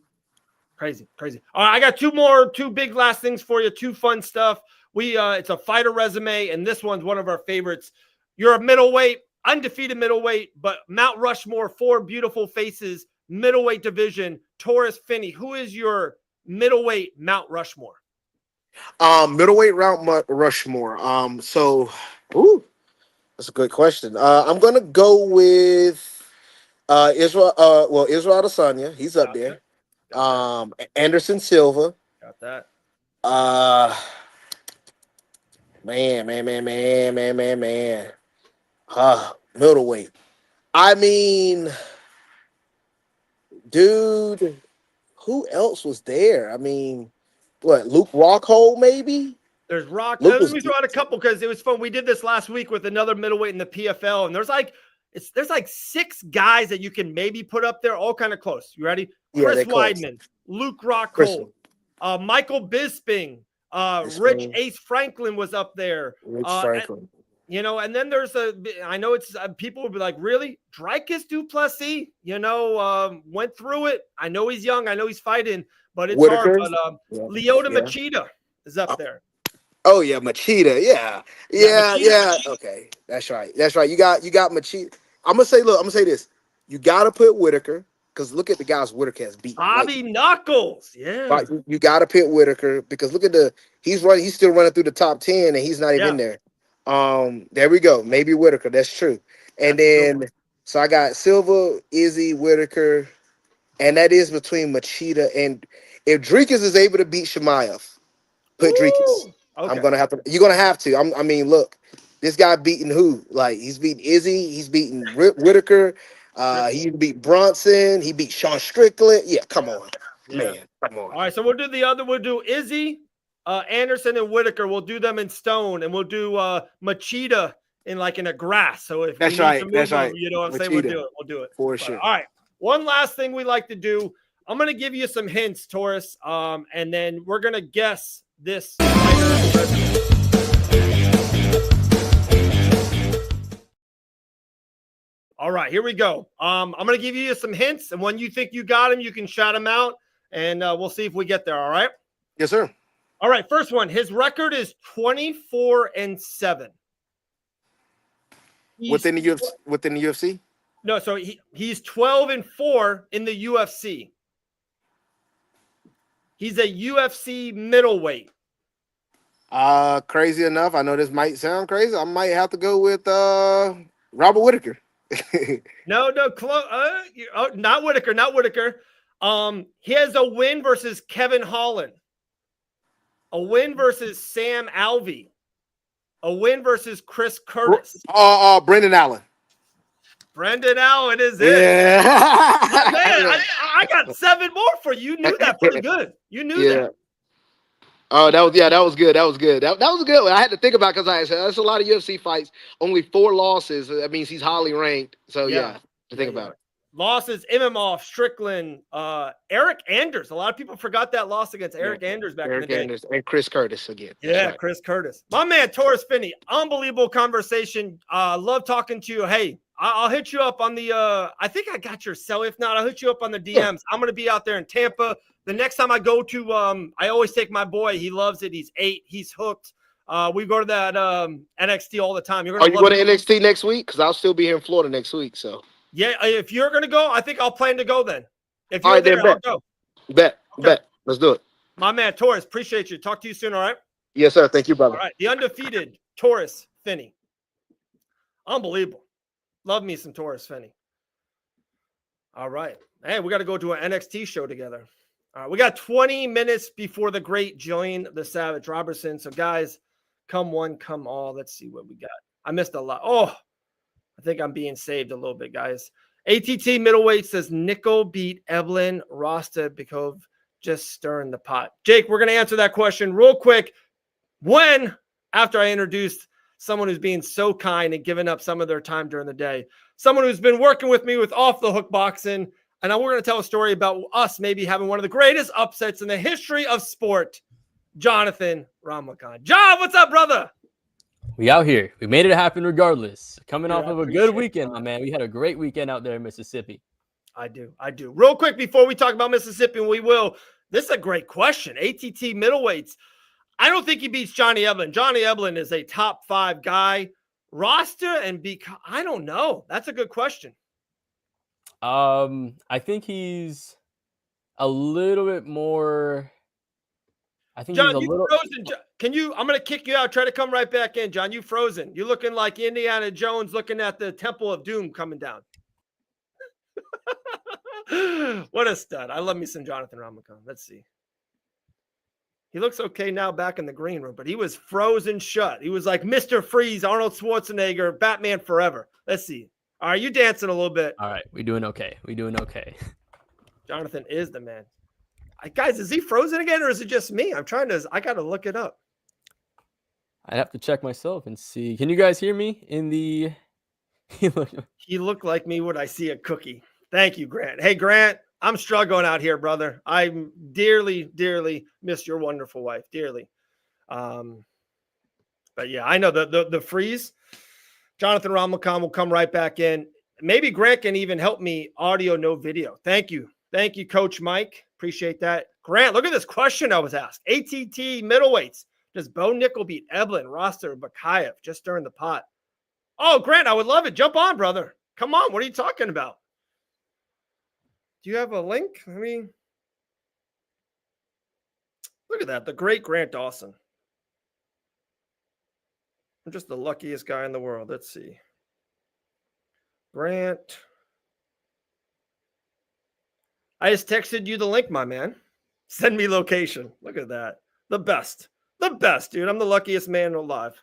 Crazy. All right, I got two big last things for you, two fun stuff. It's a fighter resume, and this one's one of our favorites. You're a middleweight, undefeated middleweight, but Mount Rushmore, 4 beautiful faces, middleweight division, Torrez Finney. Who is your middleweight Mount Rushmore? Middleweight Mount Rushmore. That's a good question. I'm gonna go with Israel. Israel Adesanya. He's up there. Anderson Silva. Got that. Man. Middleweight. I mean, dude, who else was there? I mean, what, Luke Rockhold maybe? There's Rock. Let me throw out a couple because it was fun. We did this last week with another middleweight in the PFL, and there's like 6 guys that you can maybe put up there, all kind of close. You ready? Chris Weidman, Luke Rockhold, Michael Bisping, Rich Ace Franklin was up there. Rich Franklin. And then there's I know it's people will be like, really? Dricus Duplessis, went through it. I know he's young. I know he's fighting, but it's hard. But Lyoto Machida is up there. Oh yeah, Machida. Yeah. Okay, that's right. You got Machida. I'm gonna say this. You gotta put Whitaker because look at the guys Whitaker has beat. Bobby Knuckles. Yeah. You gotta pick Whitaker because look at he's still running through the top 10 and he's not even in there. There we go. Maybe Whitaker. That's true. And so I got Silva, Izzy, Whitaker, and that is between Machida and if Dricus is able to beat Chimaev, put Dricus. Okay. You're gonna have to. I mean, look, this guy beating who? Like he's beating Izzy, he's beating Whitaker, he beat Bronson, he beat Sean Strickland. Yeah, come on, man, come on. All right, so we'll do Izzy, Anderson, and Whitaker. We'll do them in stone, and we'll do Machida in a grass. So if that's right, you know what I'm Machida. Saying, we'll do it for sure. All right, one last thing we like to do. I'm gonna give you some hints, Torres, and then we're gonna guess this. All right, here we go. I'm going to give you some hints, and when you think you got them, you can shout them out, and we'll see if we get there, all right? Yes, sir. All right, first one. His record is 24-7. Within the UFC? No, so he's 12-4 in the UFC. He's a UFC middleweight. Crazy enough, I know this might sound crazy. I might have to go with Robert Whitaker. No, not Whitaker. He has a win versus Kevin Holland, a win versus Sam Alvey, a win versus Chris Curtis. Brendan Allen. Brendan Allen is it? Yeah. Man, I got 7 more for you. You knew that pretty good. You knew that. Oh, that was good. That was a good one. I had to think about because I said that's a lot of UFC fights. Only 4 losses. That means he's highly ranked. So to think about it. Losses, Imamov, Strickland, Eric Anders. A lot of people forgot that loss against Eric Anders back in the day. Anders and Chris Curtis again. Yeah, right. Chris Curtis. My man, Torrez Finney. Unbelievable conversation. Love talking to you. Hey, I'll hit you up on the I think I got your cell. If not, I'll hit you up on the DMs. Yeah. I'm going to be out there in Tampa. The next time I go to I always take my boy. He loves it. He's 8. He's hooked. We go to that NXT all the time. Are you going to NXT next week? Because I'll still be here in Florida next week. So yeah, if you're going to go, I think I'll plan to go then. If you're there, I'll go. Bet. Let's do it. My man, Torrez, appreciate you. Talk to you soon, all right? Yes, sir. Thank you, brother. All right, the undefeated Torrez Finney. Unbelievable. Love me some Torrez Finney. All right. Hey, we got to go to an NXT show together. All right, we got 20 minutes before the great Gillian the Savage Robertson. So, guys, come one, come all. Let's see what we got. I missed a lot. Oh, I think I'm being saved a little bit, guys. ATT middleweight says Nickel beat Evelyn Rostabikov, just stirring the pot. Jake, we're going to answer that question real quick. When, after I introduced someone who's being so kind and giving up some of their time during the day, someone who's been working with me with off the hook boxing, and we're going to tell a story about us maybe having one of the greatest upsets in the history of sport, Jonathan Ramakan. John, what's up, brother? We out here. We made it happen regardless. Coming off of a good weekend, my man. We had a great weekend out there in Mississippi. I do. Real quick before we talk about Mississippi, and we will. This is a great question. ATT middleweights. I don't think he beats Johnny Eblin. Johnny Eblin is a top 5 guy. Roster and I don't know. That's a good question. I think he's a little bit more. I think John, he's a little frozen. Can you? I'm going to kick you out. Try to come right back in, John. You frozen. You're looking like Indiana Jones looking at the Temple of Doom coming down. What a stud. I love me some Jonathan Ramakan. Let's see. He looks okay now back in the green room, but he was frozen shut. He was like Mr. Freeze, Arnold Schwarzenegger, Batman Forever. Let's see. All right, you dancing a little bit. All right, we're doing okay. Jonathan is the man. Guys, is he frozen again or is it just me? I got to look it up. I'd have to check myself and see. Can you guys hear me in the... He looked like me when I see a cookie. Thank you, Grant. Hey, Grant, I'm struggling out here, brother. I dearly, dearly miss your wonderful wife. Dearly. But yeah, I know the freeze. Jonathan Ramakan will come right back in. Maybe Grant can even help me audio, no video. Thank you. Thank you, Coach Mike. Appreciate that. Grant, look at this question I was asked. ATT middleweights. Does Bo Nickel beat Eblin, Roster, Bakayev just stirring the pot? Oh, Grant, I would love it. Jump on, brother. Come on. What are you talking about? Do you have a link? I mean, look at that. The great Grant Dawson. I'm just the luckiest guy in the world. Let's see. Grant. I just texted you the link, my man. Send me location. Look at that. The best. The best, dude. I'm the luckiest man alive.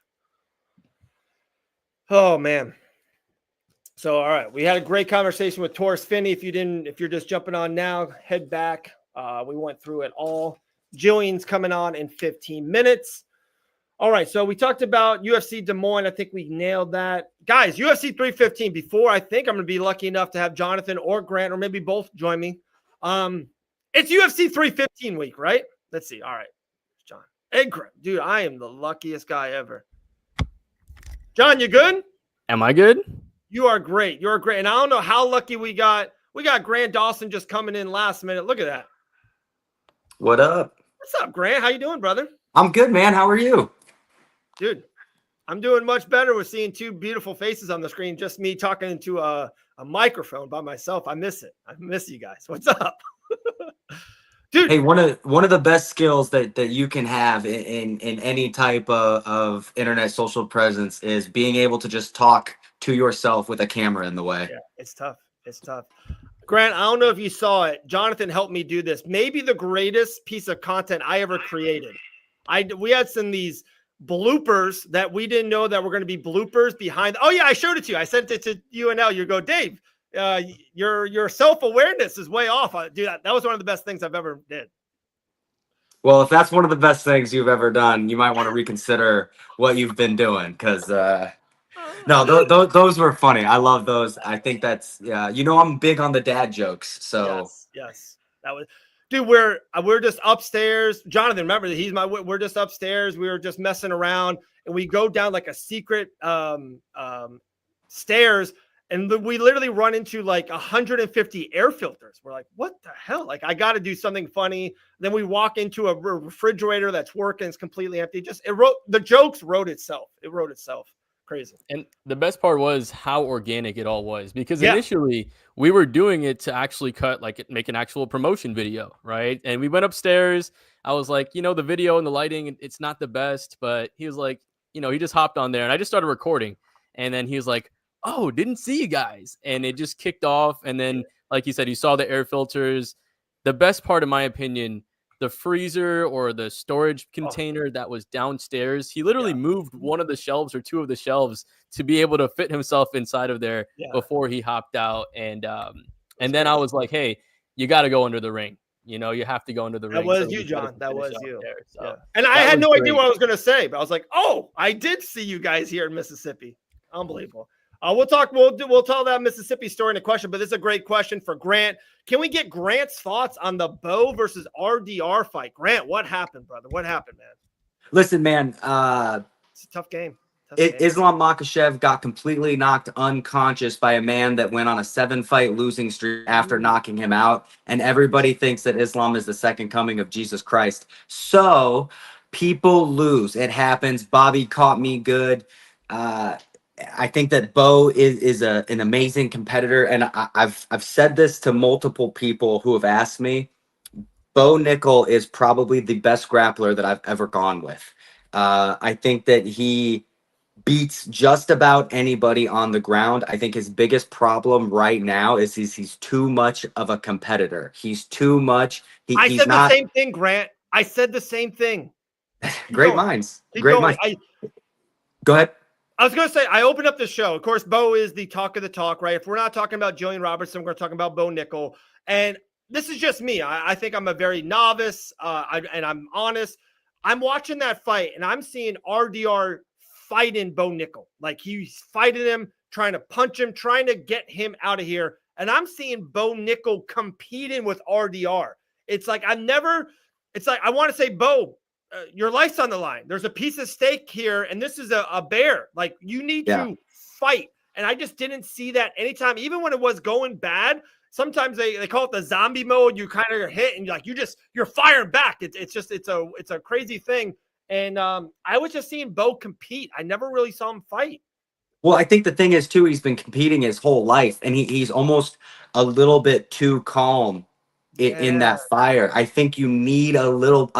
Oh, man. So, all right. We had a great conversation with Torrez Finney. If you're just jumping on now, head back. We went through it all. Gillian's coming on in 15 minutes. All right. So we talked about UFC Des Moines. I think we nailed that. Guys, UFC 315. Before I think I'm going to be lucky enough to have Jonathan or Grant or maybe both join me. It's UFC 315 week, right? Let's see. All right. John. Hey, Grant. Dude, I am the luckiest guy ever. John, you good? Am I good? You are great. You're great. And I don't know how lucky we got. We got Grant Dawson just coming in last minute. Look at that. What up? What's up, Grant? How you doing, brother? I'm good, man. How are you? Dude, I'm doing much better with seeing two beautiful faces on the screen. Just me talking into a microphone by myself. I miss it. I miss you guys. What's up? Dude. Hey, one of the best skills that you can have in any type of internet social presence is being able to just talk to yourself with a camera in the way. Yeah, it's tough. It's tough. Grant, I don't know if you saw it. Jonathan helped me do this. Maybe the greatest piece of content I ever created. We had these bloopers that we didn't know that were going to be bloopers behind. Oh yeah, I showed it to you. I sent it to UNL. You go, Dave. Your self-awareness is way off. Dude, that was one of the best things I've ever did. Well, if that's one of the best things you've ever done, you might want to reconsider what you've been doing because No, those were funny. I love those. I think that's yeah. I'm big on the dad jokes. So Yes. That was, dude. We're just upstairs. Jonathan, remember that we're just upstairs. We were just messing around, and we go down like a secret stairs, and we literally run into like 150 air filters. We're like, what the hell? Like, I got to do something funny. Then we walk into a refrigerator that's working. It's completely empty. The jokes wrote itself. It wrote itself. Crazy. And the best part was how organic it all was, because initially we were doing it to actually make an actual promotion video, right? And we went upstairs. I was like, the video and the lighting, it's not the best, but he was like, he just hopped on there and I just started recording. And then he was like, oh, didn't see you guys. And it just kicked off. And then, like you said, you saw the air filters. The best part, in my opinion, the freezer or the storage container that was downstairs, he literally moved one of the shelves or two of the shelves to be able to fit himself inside of there before he hopped out. And then I was like, hey, you got to go under the ring. You have to go under the ring. That was you, John. That was you. There, so. And I had no idea what I was going to say, but I was like, oh, I did see you guys here in Mississippi. Unbelievable. We'll tell that Mississippi story in a question, but this is a great question for Grant. Can we get Grant's thoughts on the Bo versus RDR fight? Grant, what happened, brother? What happened, man? Listen, man. It's a tough game. Islam Makhachev got completely knocked unconscious by a man that went on a 7-fight losing streak after knocking him out. And everybody thinks that Islam is the second coming of Jesus Christ. So people lose. It happens. Bobby caught me good. I think that Bo is an amazing competitor. And I've said this to multiple people who have asked me. Bo Nickel is probably the best grappler that I've ever gone with. I think that he beats just about anybody on the ground. I think his biggest problem right now is he's too much of a competitor. He's too much. I said the same thing, Grant. I said the same thing. Great minds. Great minds. Go ahead. I was going to say, I opened up the show. Of course, Bo is the talk of the talk, right? If we're not talking about Gillian Robertson, we're going to talk about Bo Nickel. And this is just me. I think I'm a very novice, and I'm honest. I'm watching that fight, and I'm seeing RDR fighting Bo Nickel. Like, he's fighting him, trying to punch him, trying to get him out of here. And I'm seeing Bo Nickel competing with RDR. It's like I want to say, Bo, your life's on the line. There's a piece of steak here, and this is a bear. Like, you need to fight. And I just didn't see that anytime, even when it was going bad. Sometimes they call it the zombie mode. You kind of hit and you're firing back. It's a crazy thing. And I was just seeing Bo compete. I never really saw him fight. Well, I think the thing is too, he's been competing his whole life, and he's almost a little bit too calm in that fire. I think you need a little,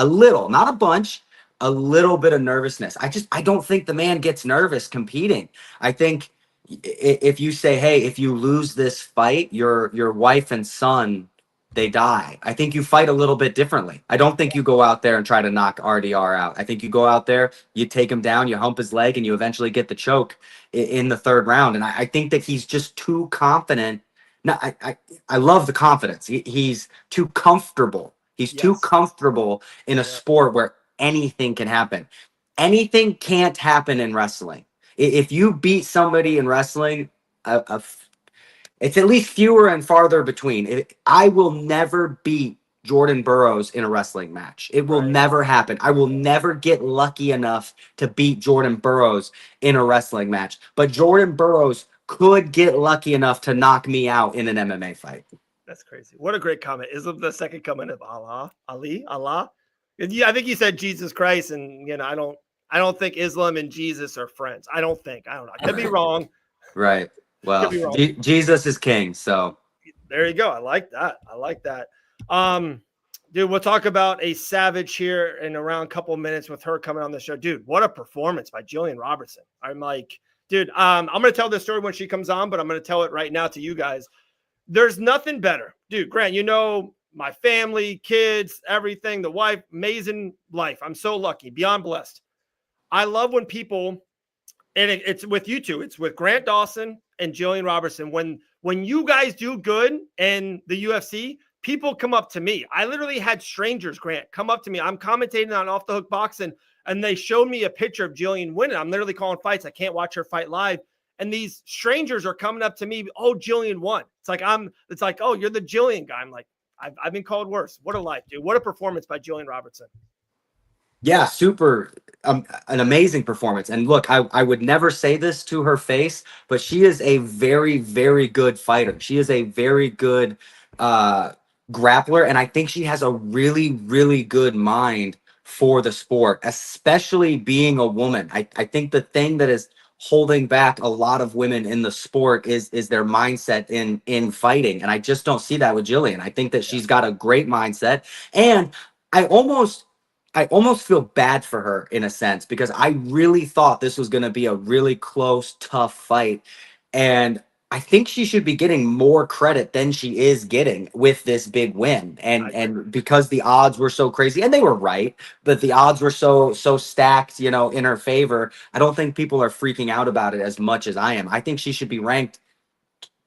not a bunch, a little bit of nervousness. I don't think the man gets nervous competing. I think if you say, hey, if you lose this fight, your wife and son, they die. I think you fight a little bit differently. I don't think you go out there and try to knock RDR out. I think you go out there, you take him down, you hump his leg, and you eventually get the choke in the third round. And I think that he's just too confident. No, I love the confidence. He's too comfortable. He's too comfortable in a sport where anything can happen. Anything can't happen in wrestling. If you beat somebody in wrestling, it's at least fewer and farther between. I will never beat Jordan Burroughs in a wrestling match. It will never happen. I will never get lucky enough to beat Jordan Burroughs in a wrestling match. But Jordan Burroughs could get lucky enough to knock me out in an MMA fight. That's crazy. What a great comment. Islam the second coming of Allah? Yeah, I think you said Jesus Christ, and I don't think Islam and Jesus are friends. I don't know. I could be wrong. Right. Well, Jesus is king, so there you go. I like that. Dude, we'll talk about a savage here in around a couple of minutes with her coming on the show. Dude, what a performance by Gillian Robertson. I'm like, dude, I'm going to tell this story when she comes on, but I'm going to tell it right now to you guys. There's nothing better. Dude, Grant, my family, kids, everything, the wife, amazing life. I'm so lucky, beyond blessed. I love when people, and it's with you two, it's with Grant Dawson and Gillian Robertson. When you guys do good in the UFC, people come up to me. I literally had strangers, Grant, come up to me. I'm commentating on Off the Hook Boxing, and they showed me a picture of Gillian winning. I'm literally calling fights. I can't watch her fight live. And these strangers are coming up to me. Oh, Gillian won. It's like, oh, you're the Gillian guy. I'm like, I've been called worse. What a life, dude. What a performance by Gillian Robertson. Yeah, super, an amazing performance. And look, I would never say this to her face, but she is a very, very good fighter. She is a very good grappler. And I think she has a really, really good mind for the sport, especially being a woman. I think the thing that is holding back a lot of women in the sport is their mindset in fighting. And I just don't see that with Gillian. I think that she's got a great mindset. And I almost feel bad for her in a sense, because I really thought this was going to be a really close, tough fight. And I think she should be getting more credit than she is getting with this big win. And because the odds were so crazy, and they were right, but the odds were so stacked, in her favor, I don't think people are freaking out about it as much as I am. I think she should be ranked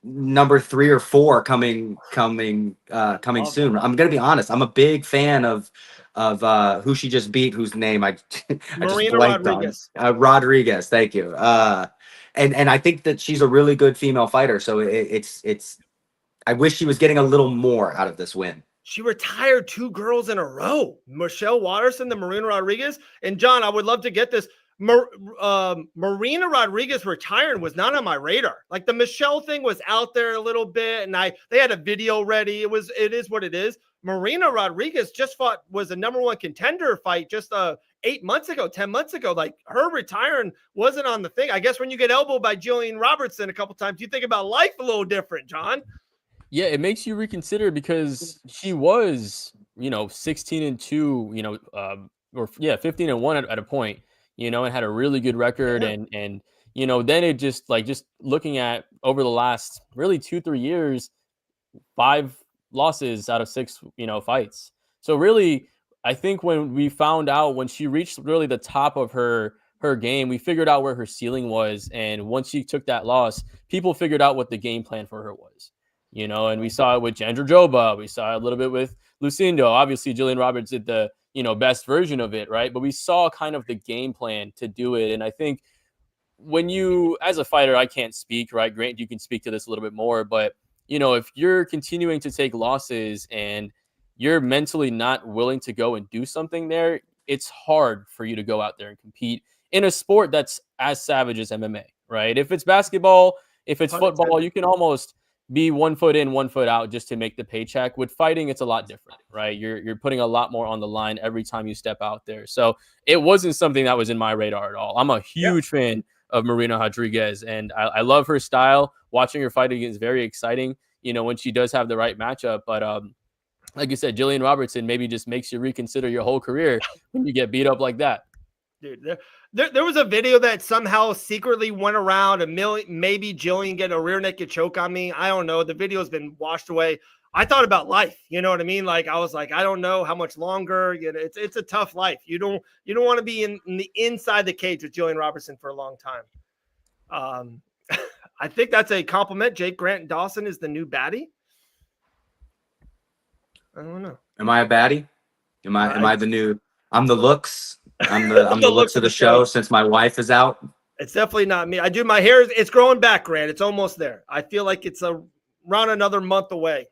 number 3 or 4 coming soon. I'm gonna be honest. I'm a big fan of who she just beat, whose name I just Marina blanked Rodriguez. on. Rodriguez, thank you. And I think that she's a really good female fighter. So it's I wish she was getting a little more out of this win. She retired 2 girls in a row. Michelle Watterson, the Marina Rodriguez. And John, I would love to get this. Marina Rodriguez retiring was not on my radar. Like, the Michelle thing was out there a little bit, and they had a video ready. It is what it is. Marina Rodriguez just was a number 1 contender fight just 8 months ago, 10 months ago. Like, her retiring wasn't on the thing. I guess when you get elbowed by Gillian Robertson a couple times, you think about life a little different, John. Yeah, it makes you reconsider, because she was, 16-2, or 15-1 at a point, and had a really good record. Yeah. And then it just looking at over the last really 2-3 years, 5 losses out of 6, fights. So really, I think when we found out, when she reached really the top of her game, we figured out where her ceiling was. And once she took that loss, people figured out what the game plan for her was. And we saw it with Jandiroba. We saw it a little bit with Lucindo. Obviously, Gillian Roberts did the, best version of it, right? But we saw kind of the game plan to do it. And I think when you, as a fighter, I can't speak, right? Grant, you can speak to this a little bit more. But, if you're continuing to take losses and you're mentally not willing to go and do something there, it's hard for you to go out there and compete in a sport that's as savage as MMA, right? If it's basketball, if it's football, you can almost be 1 foot in, 1 foot out just to make the paycheck. With fighting, it's a lot different, right? You're putting a lot more on the line every time you step out there. So it wasn't something that was in my radar at all. I'm a huge fan of Marina Rodriguez, and I love her style. Watching her fighting is very exciting, when she does have the right matchup. But like you said, Gillian Robertson maybe just makes you reconsider your whole career when you get beat up like that. Dude, there was a video that somehow secretly went around, maybe Gillian getting a rear naked choke on me. I don't know. The video's been washed away. I thought about life. You know what I mean? Like, I was like, I don't know how much longer. It's a tough life. You don't want to be in the inside the cage with Gillian Robertson for a long time. I think that's a compliment. Jake Grant Dawson is the new baddie. I don't know. Am I a baddie? Am I the new? I'm the looks. I'm the looks of the show since my wife is out. It's definitely not me. My hair it's growing back, Grant. It's almost there. I feel like it's around another month away.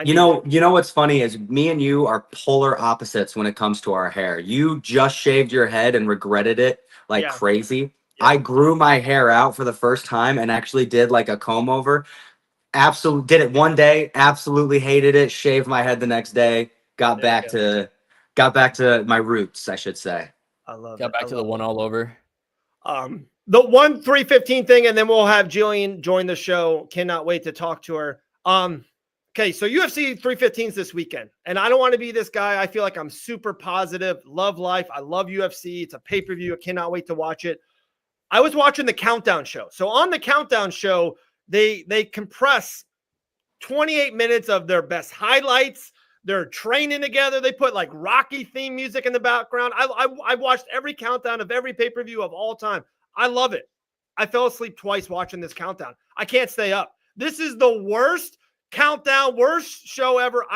You know what's funny is me and you are polar opposites when it comes to our hair. You just shaved your head and regretted it like crazy. Yeah. I grew my hair out for the first time and actually did like a comb over. Absolutely did it one day, absolutely hated it, shaved my head the next day, got back to my roots, I should say. I love got back to the one all over. The 1-3-15 thing, and then we'll have Gillian join the show. Cannot wait to talk to her. Okay, so UFC 315s this weekend, and I don't want to be this guy. I feel like I'm super positive, love life. I love UFC. It's a pay-per-view. I cannot wait to watch it. I was watching the Countdown show. So on the Countdown show, they compress 28 minutes of their best highlights. They're training together. They put like Rocky theme music in the background. I've watched every countdown of every pay-per-view of all time. I love it. I fell asleep twice watching this countdown. I can't stay up. This is the worst countdown, worst show ever.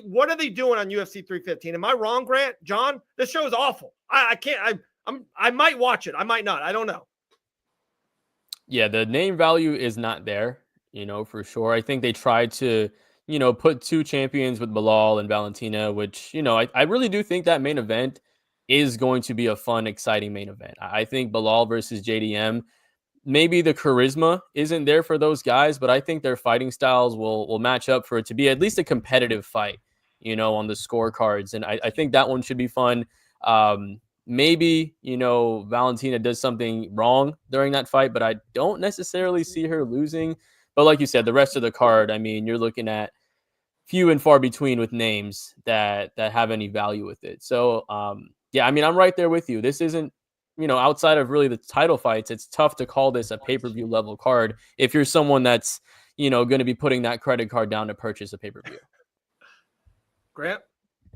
What are they doing on UFC 315? Am I wrong, Grant? John, this show is awful. I'm I might watch it. I might not. I don't know. Yeah, the name value is not there, for sure. I think they tried to, put two champions with Bilal and Valentina, which, I really do think that main event is going to be a fun, exciting main event. I think Bilal versus JDM, maybe the charisma isn't there for those guys, but I think their fighting styles will match up for it to be at least a competitive fight, on the scorecards. And I think that one should be fun. Maybe, Valentina does something wrong during that fight, but I don't necessarily see her losing. But like you said, the rest of the card, I mean, you're looking at few and far between with names that have any value with it. So, yeah, I mean, I'm right there with you. This isn't, outside of really the title fights, it's tough to call this a pay-per-view level card if you're someone that's, going to be putting that credit card down to purchase a pay-per-view. Grant?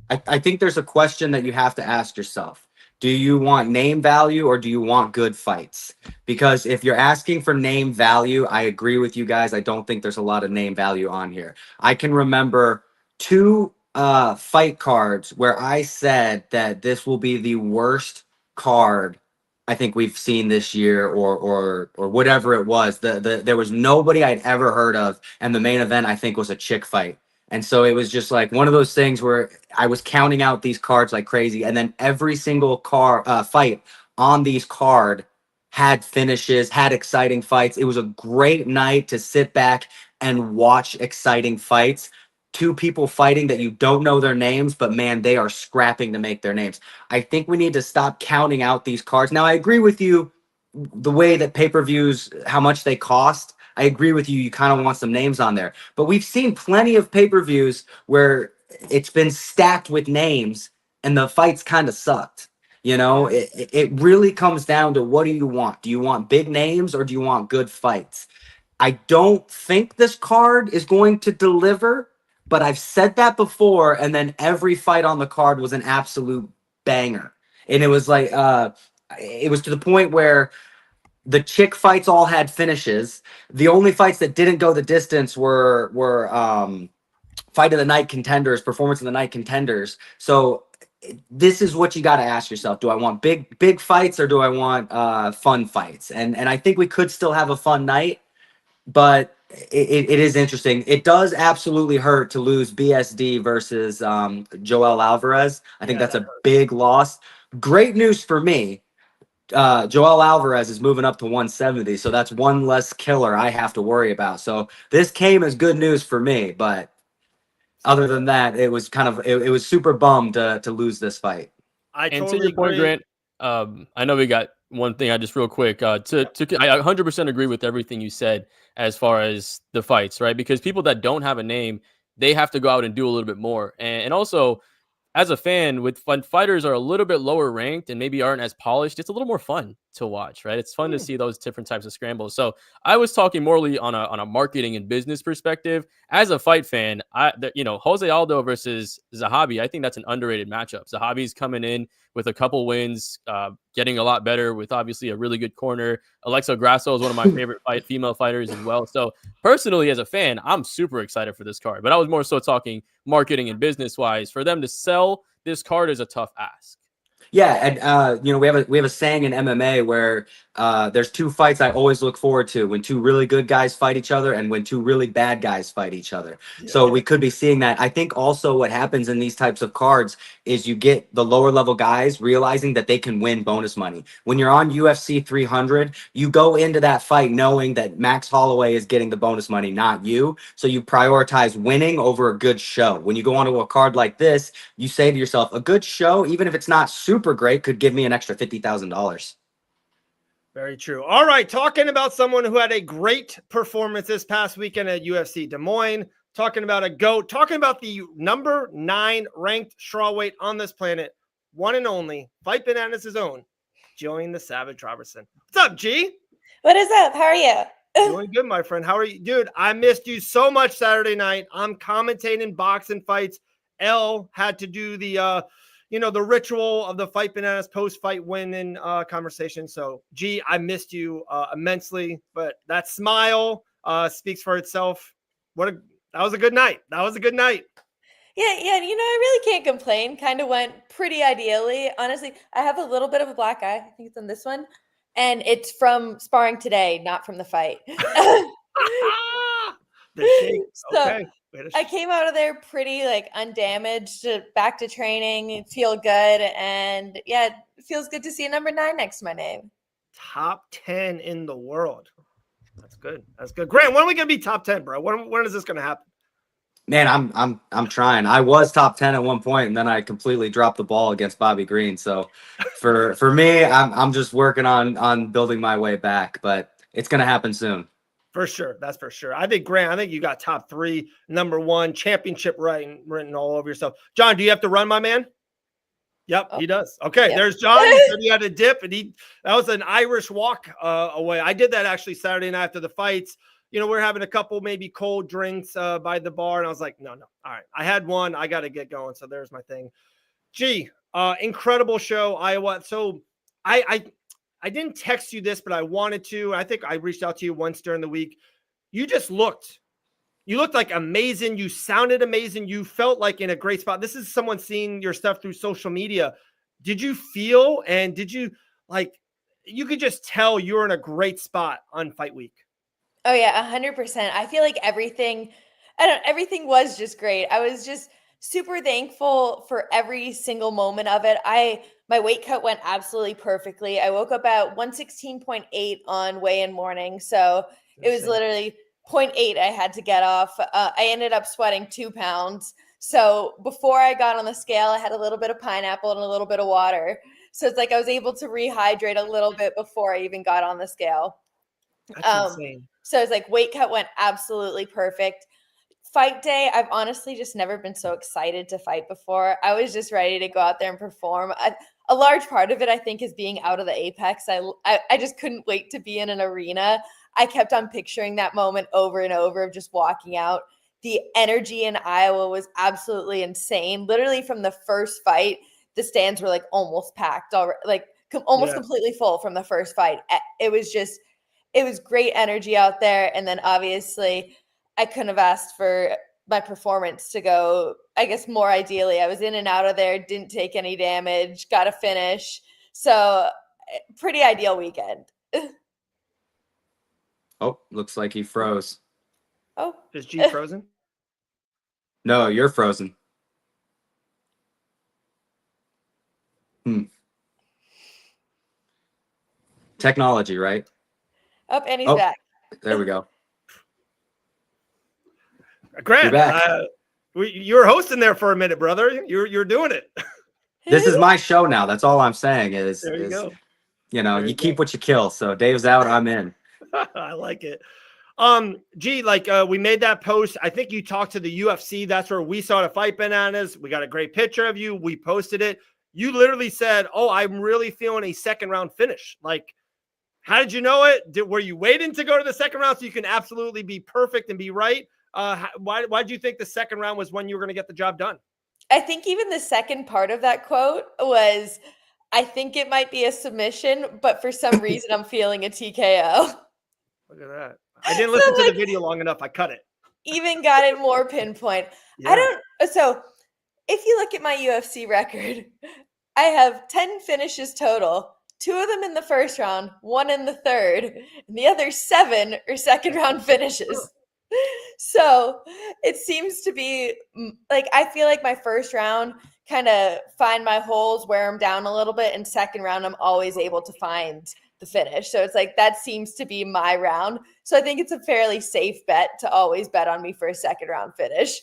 I think there's a question that you have to ask yourself. Do you want name value or do you want good fights? Because if you're asking for name value, I agree with you guys. I don't think there's a lot of name value on here. I can remember two fight cards where I said that this will be the worst card I think we've seen this year or whatever it was. There was nobody I'd ever heard of, and the main event I think was a chick fight. And so it was just like one of those things where I was counting out these cards like crazy. And then every single fight on these card had finishes, had exciting fights. It was a great night to sit back and watch exciting fights. Two people fighting that you don't know their names, but man, they are scrapping to make their names. I think we need to stop counting out these cards. Now, I agree with you the way that pay-per-views, how much they cost. I agree with you. You kind of want some names on there. But we've seen plenty of pay-per-views where it's been stacked with names and the fights kind of sucked. It really comes down to what do you want? Do you want big names or do you want good fights? I don't think this card is going to deliver, but I've said that before, and then every fight on the card was an absolute banger. And it was like, it was to the point where the chick fights all had finishes. The only fights that didn't go the distance were fight of the night contenders, performance of the night contenders. So this is what you got to ask yourself. Do I want big fights or do I want fun fights? And I think we could still have a fun night, but it is interesting. It does absolutely hurt to lose BSD versus Joel Alvarez. I think that's a big loss. Great news for me. Joel Alvarez is moving up to 170, so that's one less killer I have to worry about. So this came as good news for me, but other than that, it was kind of it was super bummed to lose this fight. I and totally to your point, agree. Grant, I know we got one thing. I just real quick I 100% agree with everything you said as far as the fights, right? Because people that don't have a name, they have to go out and do a little bit more, and also, as a fan, when fighters are a little bit lower ranked and maybe aren't as polished, it's a little more fun to watch, right? It's fun to see those different types of scrambles. So I was talking morely on a marketing and business perspective. As a fight fan, Jose Aldo versus Zahabi, I think that's an underrated matchup. Zahabi's coming in with a couple wins, getting a lot better with obviously a really good corner. Alexa Grasso is one of my favorite female fighters as well. So personally, as a fan, I'm super excited for this card. But I was more so talking marketing and business wise. For them to sell this card is a tough ask. Yeah, and we have a saying in MMA where there's two fights I always look forward to: when two really good guys fight each other and when two really bad guys fight each other. Yeah. So we could be seeing that. I think also what happens in these types of cards is you get the lower level guys realizing that they can win bonus money. When you're on UFC 300, you go into that fight knowing that Max Holloway is getting the bonus money, not you. So you prioritize winning over a good show. When you go onto a card like this, you say to yourself, a good show, even if it's not super great, could give me an extra $50,000. Very true. All right. Talking about someone who had a great performance this past weekend at UFC Des Moines, talking about a GOAT, talking about the number 9 ranked strawweight on this planet, one and only, Fight Bananas' own, Gillian the Savage Robertson. What's up, G? What is up? How are you? Doing good, my friend. How are you? Dude, I missed you so much Saturday night. I'm commentating boxing fights. Elle had to do the the ritual of the Fight Bananas post-fight win-in conversation. So, G, I missed you immensely, but that smile speaks for itself. That was a good night. That was a good night. Yeah, I really can't complain. Kind of went pretty ideally. Honestly, I have a little bit of a black eye. I think it's on this one. And it's from sparring today, not from the fight. The shake. So Okay. I came out of there pretty like undamaged, back to training, feel good. And yeah, it feels good to see a number 9 next to my name. Top 10 in the world. That's good. That's good. Grant, when are we going to be top 10, bro? When is this going to happen? Man, I'm trying. I was top 10 at one point, and then I completely dropped the ball against Bobby Green. So for me, I'm just working on building my way back, but it's gonna happen soon. For sure. That's for sure. I think, Grant, you got top 3, number 1, championship written all over yourself. John, do you have to run, my man? Yep, he does. Okay, yep. There's John. He said he had a dip, and that was an Irish walk away. I did that actually Saturday night after the fights. We're having a couple maybe cold drinks by the bar, and I was like, no. All right, I had one. I got to get going. So there's my thing. Incredible show, Iowa. So I didn't text you this, but I wanted to. I think I reached out to you once during the week. You looked like amazing. You sounded amazing. You felt like in a great spot. This is someone seeing your stuff through social media. Did you feel, and did you you could just tell you're in a great spot on fight week? Oh yeah, 100%. I feel like everything was just great. I was just super thankful for every single moment of it. My weight cut went absolutely perfectly. I woke up at 116.8 on weigh-in morning. So it was literally 0.8 I had to get off. I ended up sweating 2 pounds. So before I got on the scale, I had a little bit of pineapple and a little bit of water. So it's like I was able to rehydrate a little bit before I even got on the scale. That's insane. So it's like weight cut went absolutely perfect. Fight day, I've honestly just never been so excited to fight before. I was just ready to go out there and perform. A large part of it, I think, is being out of the apex. I just couldn't wait to be in an arena. I kept on picturing that moment over and over of just walking out. The energy in Iowa was absolutely insane. Literally from the first fight, the stands were like almost packed, almost completely full from the first fight. It was great energy out there. And then obviously I couldn't have asked for my performance to go, I guess, more ideally. I was in and out of there, didn't take any damage, got a finish. So pretty ideal weekend. Oh, looks like he froze. Oh. Is G frozen? No, you're frozen. Technology, right? Oh, and he's back. There we go. Grant, you were hosting there for a minute, brother. You're doing it. This is my show now. That's all I'm saying is, there you go. You keep what you kill. So Dave's out, I'm in. I like it. G, we made that post. I think you talked to the UFC. That's where we saw the Fight Bananas. We got a great picture of you. We posted it. You literally said, "Oh, I'm really feeling a second round finish." How did you know it? Were you waiting to go to the second round so you can absolutely be perfect and be right? Why did you think the second round was when you were going to get the job done? I think even the second part of that quote was, I think it might be a submission, but for some reason I'm feeling a TKO. Look at that. I didn't listen to the video long enough. I cut it. Even got it more pinpoint. Yeah. So if you look at my UFC record, I have 10 finishes total. 2 of them in the first round, 1 in the third, and the other 7 are second round finishes. So it seems to be I feel like my first round kind of find my holes, wear them down a little bit, and second round I'm always able to find the finish. So it's that seems to be my round. So I think it's a fairly safe bet to always bet on me for a second round finish.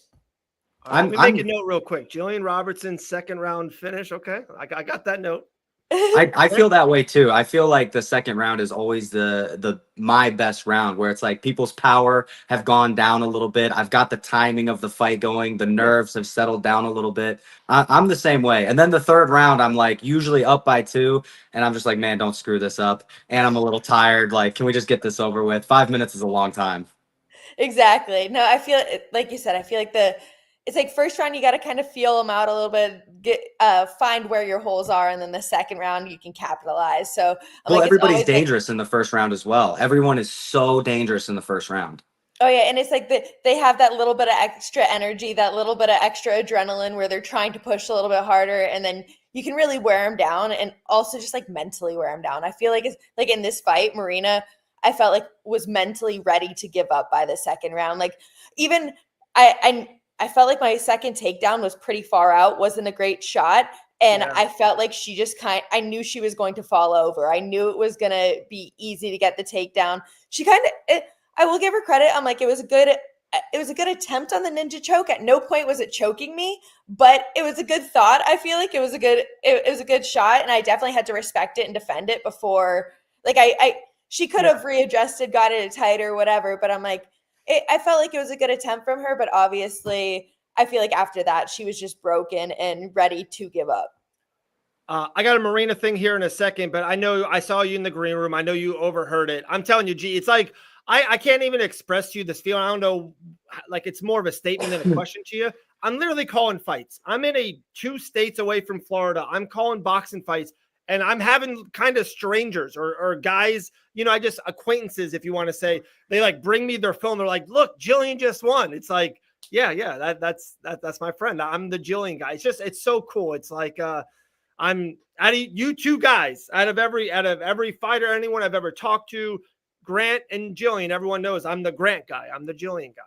Let me make a note real quick. Gillian Robertson, second round finish. Okay, I got that note. I feel that way too. I feel like the second round is always my best round, where it's people's power have gone down a little bit. I've got the timing of the fight going. The nerves have settled down a little bit. I'm the same way. And then the third round, I'm usually up by 2, and I'm just man, don't screw this up. And I'm a little tired. Can we just get this over with? 5 minutes is a long time. Exactly. No, I feel like you said. I feel like it's first round you got to kind of feel them out a little bit, find where your holes are, and then the second round you can capitalize. So everybody's dangerous in the first round as well. Everyone is so dangerous in the first round. Oh yeah, and it's like they have that little bit of extra energy, that little bit of extra adrenaline where they're trying to push a little bit harder, and then you can really wear them down, and also just like mentally wear them down. I feel like it's like in this fight, Marina, I felt like was mentally ready to give up by the second round. Like even I felt like my second takedown was pretty far out, wasn't a great shot. And Yeah. I felt like she just I knew she was going to fall over. I knew it was going to be easy to get the takedown. She I will give her credit. I'm like, it was a good attempt on the ninja choke. At no point was it choking me, but it was a good thought. I feel like it was a good shot, and I definitely had to respect it and defend it before. Like she could have readjusted, got it tighter, whatever. But I'm like, I felt like it was a good attempt from her, but obviously, I feel like after that, she was just broken and ready to give up. I got a Marina thing here in a second, but I know I saw you in the green room. I know you overheard it. I'm telling you, G, it's like I can't even express to you this feeling. I don't know, like it's more of a statement than a question to you. I'm literally calling fights. I'm in 2 states away from Florida. I'm calling boxing fights, and I'm having kind of strangers or guys, I just acquaintances, if you want to say, they like bring me their film. They're like, look, Gillian just won. It's like, yeah, that's my friend. I'm the Gillian guy. It's so cool. It's like, I'm out of you 2 guys, out of every fighter, anyone I've ever talked to, Grant and Gillian, everyone knows I'm the Grant guy. I'm the Gillian guy.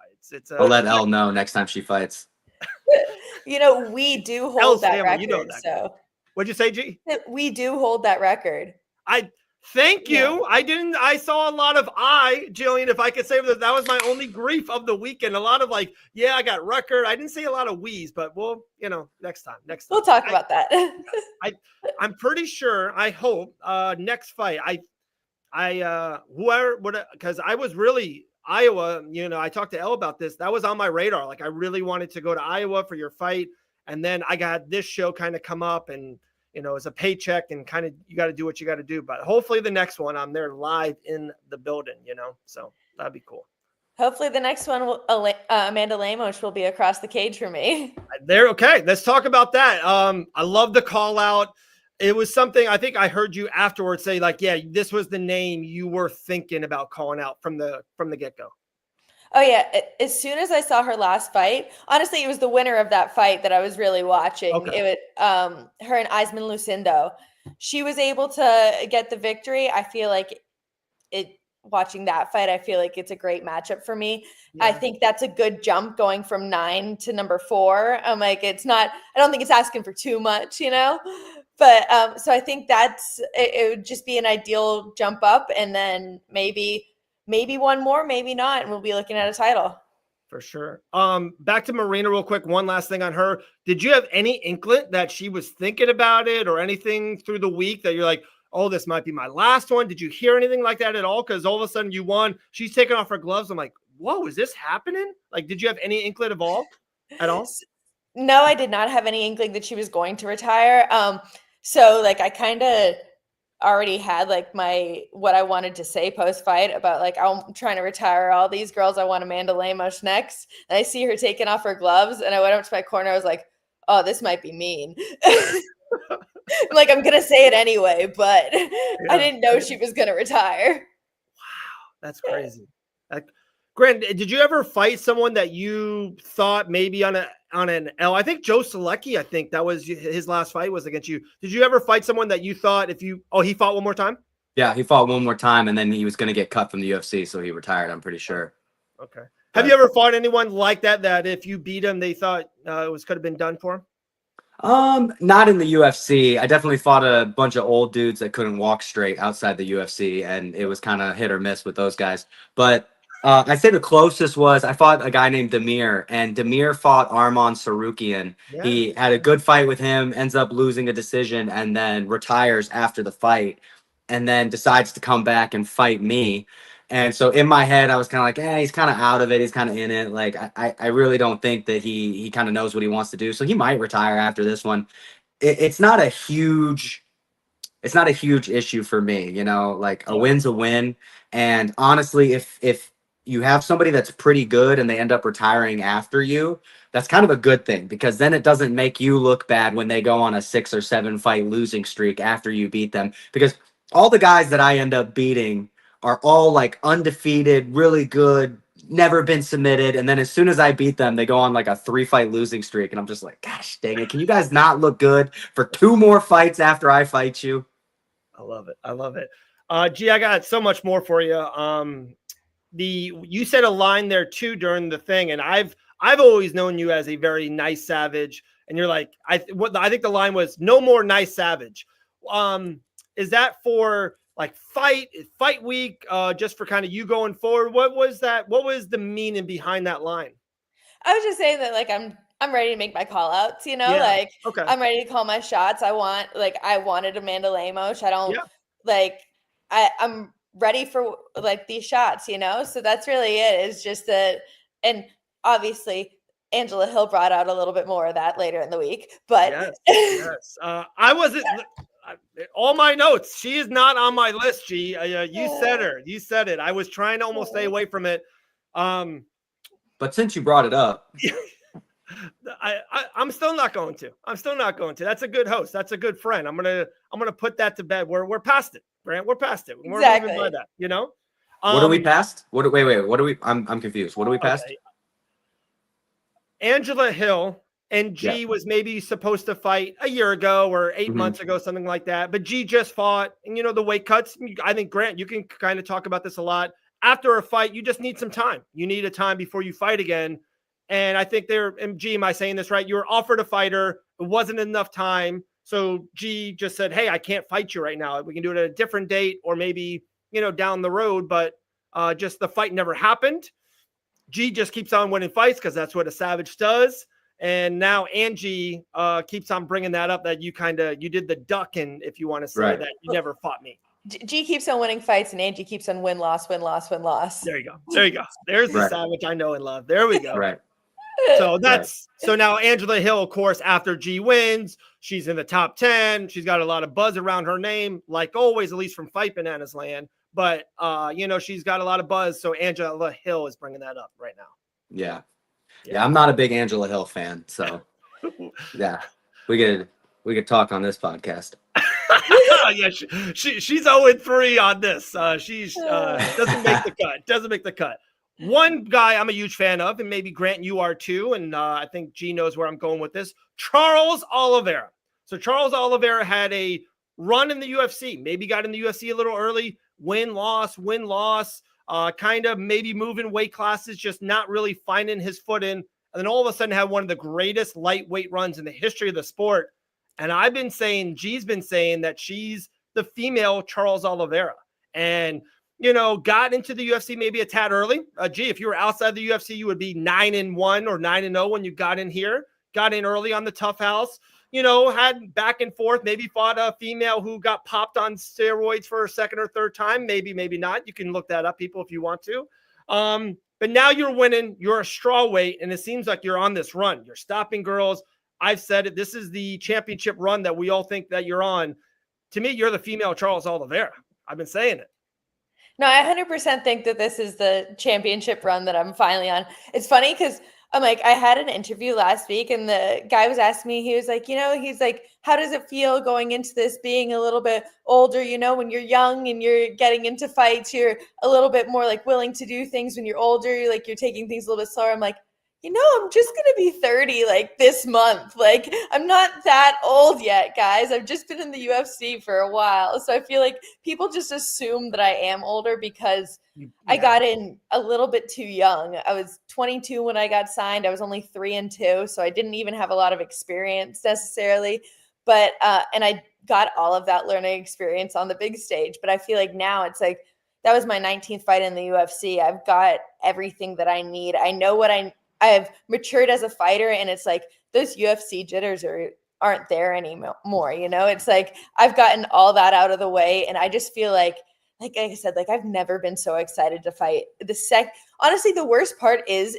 I'll let Elle know next time she fights. We do hold that family, record. That so guy. What'd you say, G? we do hold that record. Thank you. Yeah. I saw a lot of Gillian, if I could say that was my only grief of the weekend. A lot of like, I got record. I didn't say a lot of wheeze, but next time. We'll talk about that. I'm pretty sure, I hope, next fight, because I was really Iowa, I talked to Elle about this. That was on my radar. Like I really wanted to go to Iowa for your fight. And then I got this show kind of come up, and, it's a paycheck, and kind of, you got to do what you got to do. But hopefully the next one, I'm there live in the building, so that'd be cool. Hopefully the next one, Amanda Lemos will be across the cage for me. Okay. Let's talk about that. I love the call out. It was something I think I heard you afterwards say, like, yeah, this was the name you were thinking about calling out from the get-go. Oh yeah. As soon as I saw her last fight, honestly, it was the winner of that fight that I was really watching. Okay. Her and Eisman Lucindo. She was able to get the victory. I feel like watching that fight, I feel like it's a great matchup for me. Yeah. I think that's a good jump going from 9 to number 4. I'm like, I don't think it's asking for too much, But so I think it would just be an ideal jump up, and then maybe one more, maybe not, and we'll be looking at a title. For sure. Back to Marina real quick. One last thing on her. Did you have any inkling that she was thinking about it or anything through the week that you're like, oh, this might be my last one? Did you hear anything like that at all? Because all of a sudden you won. She's taking off her gloves. I'm like, whoa, is this happening? Like, did you have any inkling at all? No, I did not have any inkling that she was going to retire. So like I kind of already had like what I wanted to say post-fight about like, I'm trying to retire all these girls. I want Amanda Lemos next. And I see her taking off her gloves, and I went up to my corner. I was like, oh, this might be mean. Like, I'm going to say it anyway, but I didn't know she was going to retire. Wow. That's crazy. Grant, did you ever fight someone that you thought maybe on an L? I think Joe Selecki, I think that was his last fight was against you. Did you ever fight someone that you thought he fought one more time? Yeah, he fought one more time, and then he was going to get cut from the UFC, so he retired, I'm pretty sure. Okay. Have you ever fought anyone like that if you beat him, they thought it could have been done for him? Not in the UFC. I definitely fought a bunch of old dudes that couldn't walk straight outside the UFC, and it was kind of hit or miss with those guys. But I'd say the closest was I fought a guy named Demir, and Demir fought Arman Sarukian. Yeah. He had a good fight with him, ends up losing a decision, and then retires after the fight, and then decides to come back and fight me. And so in my head, I was kind of like, he's kind of out of it. He's kind of in it. Like, I really don't think that he kind of knows what he wants to do. So he might retire after this one. It's not a huge issue for me, like a win's a win. And honestly, if you have somebody that's pretty good and they end up retiring after you, that's kind of a good thing, because then it doesn't make you look bad when they go on a 6 or 7 fight losing streak after you beat them. Because all the guys that I end up beating are all like undefeated, really good, never been submitted. And then as soon as I beat them, they go on like a 3-fight losing streak. And I'm just like, gosh dang it. Can you guys not look good for 2 more fights after I fight you? I love it. I love it. Gee, I got so much more for you. You said a line there too during the thing, and I've always known you as a very nice savage, and you're like, I think the line was no more nice savage. Is that for like fight week, just for kind of you going forward? What was that? What was the meaning behind that line? I was just saying that like I'm ready to make my call outs, you know, Yeah. like Okay. I'm ready to call my shots. I wanted Amanda Lemos. I don't Yeah. I'm ready for like these shots, you know? So that's really it. It's just that, and obviously Angela Hill brought out a little bit more of that later in the week, but yes. I wasn't all my notes. She is not on my list. G. You said her. You said it. I was trying to almost stay away from it. But since you brought it up, I'm still not going to. That's a good host. That's a good friend. I'm gonna put that to bed. We're past it, Grant. We're past it. We're moving by that. You know. What are we past? Wait. What are we? I'm confused. What are we past? Okay. Angela Hill and G was maybe supposed to fight a year ago or 8 months ago, something like that. But G just fought, and you know the weight cuts. I think Grant, you can kind of talk about this a lot. After a fight, you just need some time. You need a time before you fight again. And I think and G, am I saying this right? You were offered a fighter. It wasn't enough time. So G just said, hey, I can't fight you right now. We can do it at a different date or maybe, down the road. But just the fight never happened. G just keeps on winning fights because that's what a savage does. And now Angie keeps on bringing that up that you did the ducking, if you want to say that you never fought me. G keeps on winning fights and Angie keeps on win, loss. There you go. There's the savage I know and love. There we go. Right. So so now Angela Hill, of course, after G wins, she's in the top 10. She's got a lot of buzz around her name, like always, at least from Fight Bananas land. But, she's got a lot of buzz. So Angela Hill is bringing that up right now. Yeah. I'm not a big Angela Hill fan. So, yeah, we could talk on this podcast. Yeah, she's 0-3 on this. She's doesn't make the cut. One guy I'm a huge fan of, and maybe Grant, you are too, and I think G knows where I'm going with this. Charles Oliveira. So Charles Oliveira had a run in the UFC. Maybe got in the UFC a little early. Win, loss. Kind of maybe moving weight classes, just not really finding his foot in. And then all of a sudden had one of the greatest lightweight runs in the history of the sport. And I've been saying, G's been saying that she's the female Charles Oliveira. And, got into the UFC maybe a tad early. G, if you were outside the UFC, you would be 9-1 or 9-0 when you got in here. Got in early on the Tough House. Had back and forth, maybe fought a female who got popped on steroids for a second or third time. Maybe not. You can look that up, people, if you want to. But now you're winning. You're a strawweight, and it seems like you're on this run. You're stopping girls. I've said it. This is the championship run that we all think that you're on. To me, you're the female Charles Oliveira. I've been saying it. No, I 100% think that this is the championship run that I'm finally on. It's funny because I'm like, I had an interview last week and the guy was asking me, he was like, he's like, how does it feel going into this being a little bit older? When you're young and you're getting into fights, you're a little bit more like willing to do things. When you're older, you're taking things a little bit slower. I'm like, I'm just going to be 30 like this month. Like, I'm not that old yet, guys. I've just been in the UFC for a while. So I feel like people just assume that I am older because I got in a little bit too young. I was 22 when I got signed. I was only 3-2. So I didn't even have a lot of experience necessarily. But, and I got all of that learning experience on the big stage. But I feel like now it's like, that was my 19th fight in the UFC. I've got everything that I need. I know what I've matured as a fighter, and it's like those UFC jitters aren't there anymore. It's like I've gotten all that out of the way, and I just feel like I said, I've never been so excited to fight. Honestly, the worst part is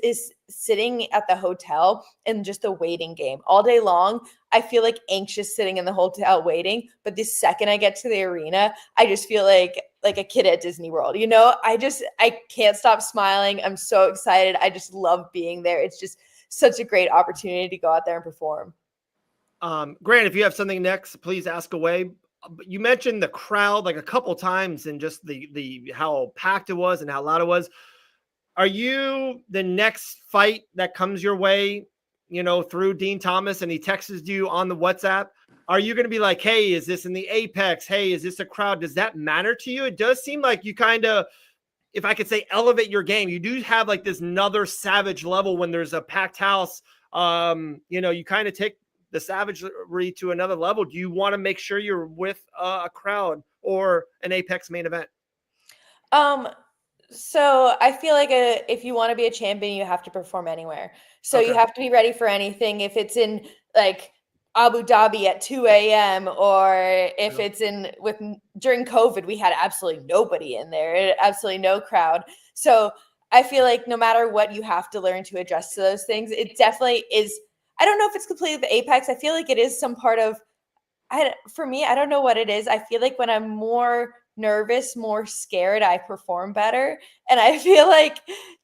sitting at the hotel and just the waiting game all day long. I feel like anxious sitting in the hotel waiting, but the second I get to the arena, I just feel like a kid at Disney World. I can't stop smiling. I'm so excited. I just love being there. It's just such a great opportunity to go out there and perform. Grant, if you have something next, please ask away. You mentioned the crowd like a couple times and just the how packed it was and how loud it was. Are you the next fight that comes your way, through Dean Thomas and he texts you on the WhatsApp? Are you going to be like, hey, is this in the Apex? Hey, is this a crowd? Does that matter to you? It does seem like you kind of, if I could say, elevate your game. You do have like this another savage level when there's a packed house. You kind of take the savagery to another level. Do you want to make sure you're with a crowd or an Apex main event? So I feel like if you want to be a champion, you have to perform anywhere. So you have to be ready for anything. If it's in like Abu Dhabi at 2 a.m. or if it's during COVID, we had absolutely nobody in there, absolutely no crowd. So I feel like no matter what, you have to learn to adjust to those things. It definitely is. I don't know if it's completely the Apex. I feel like it is some part of, for me, I don't know what it is. I feel like when I'm more nervous, more scared, I perform better. And I feel like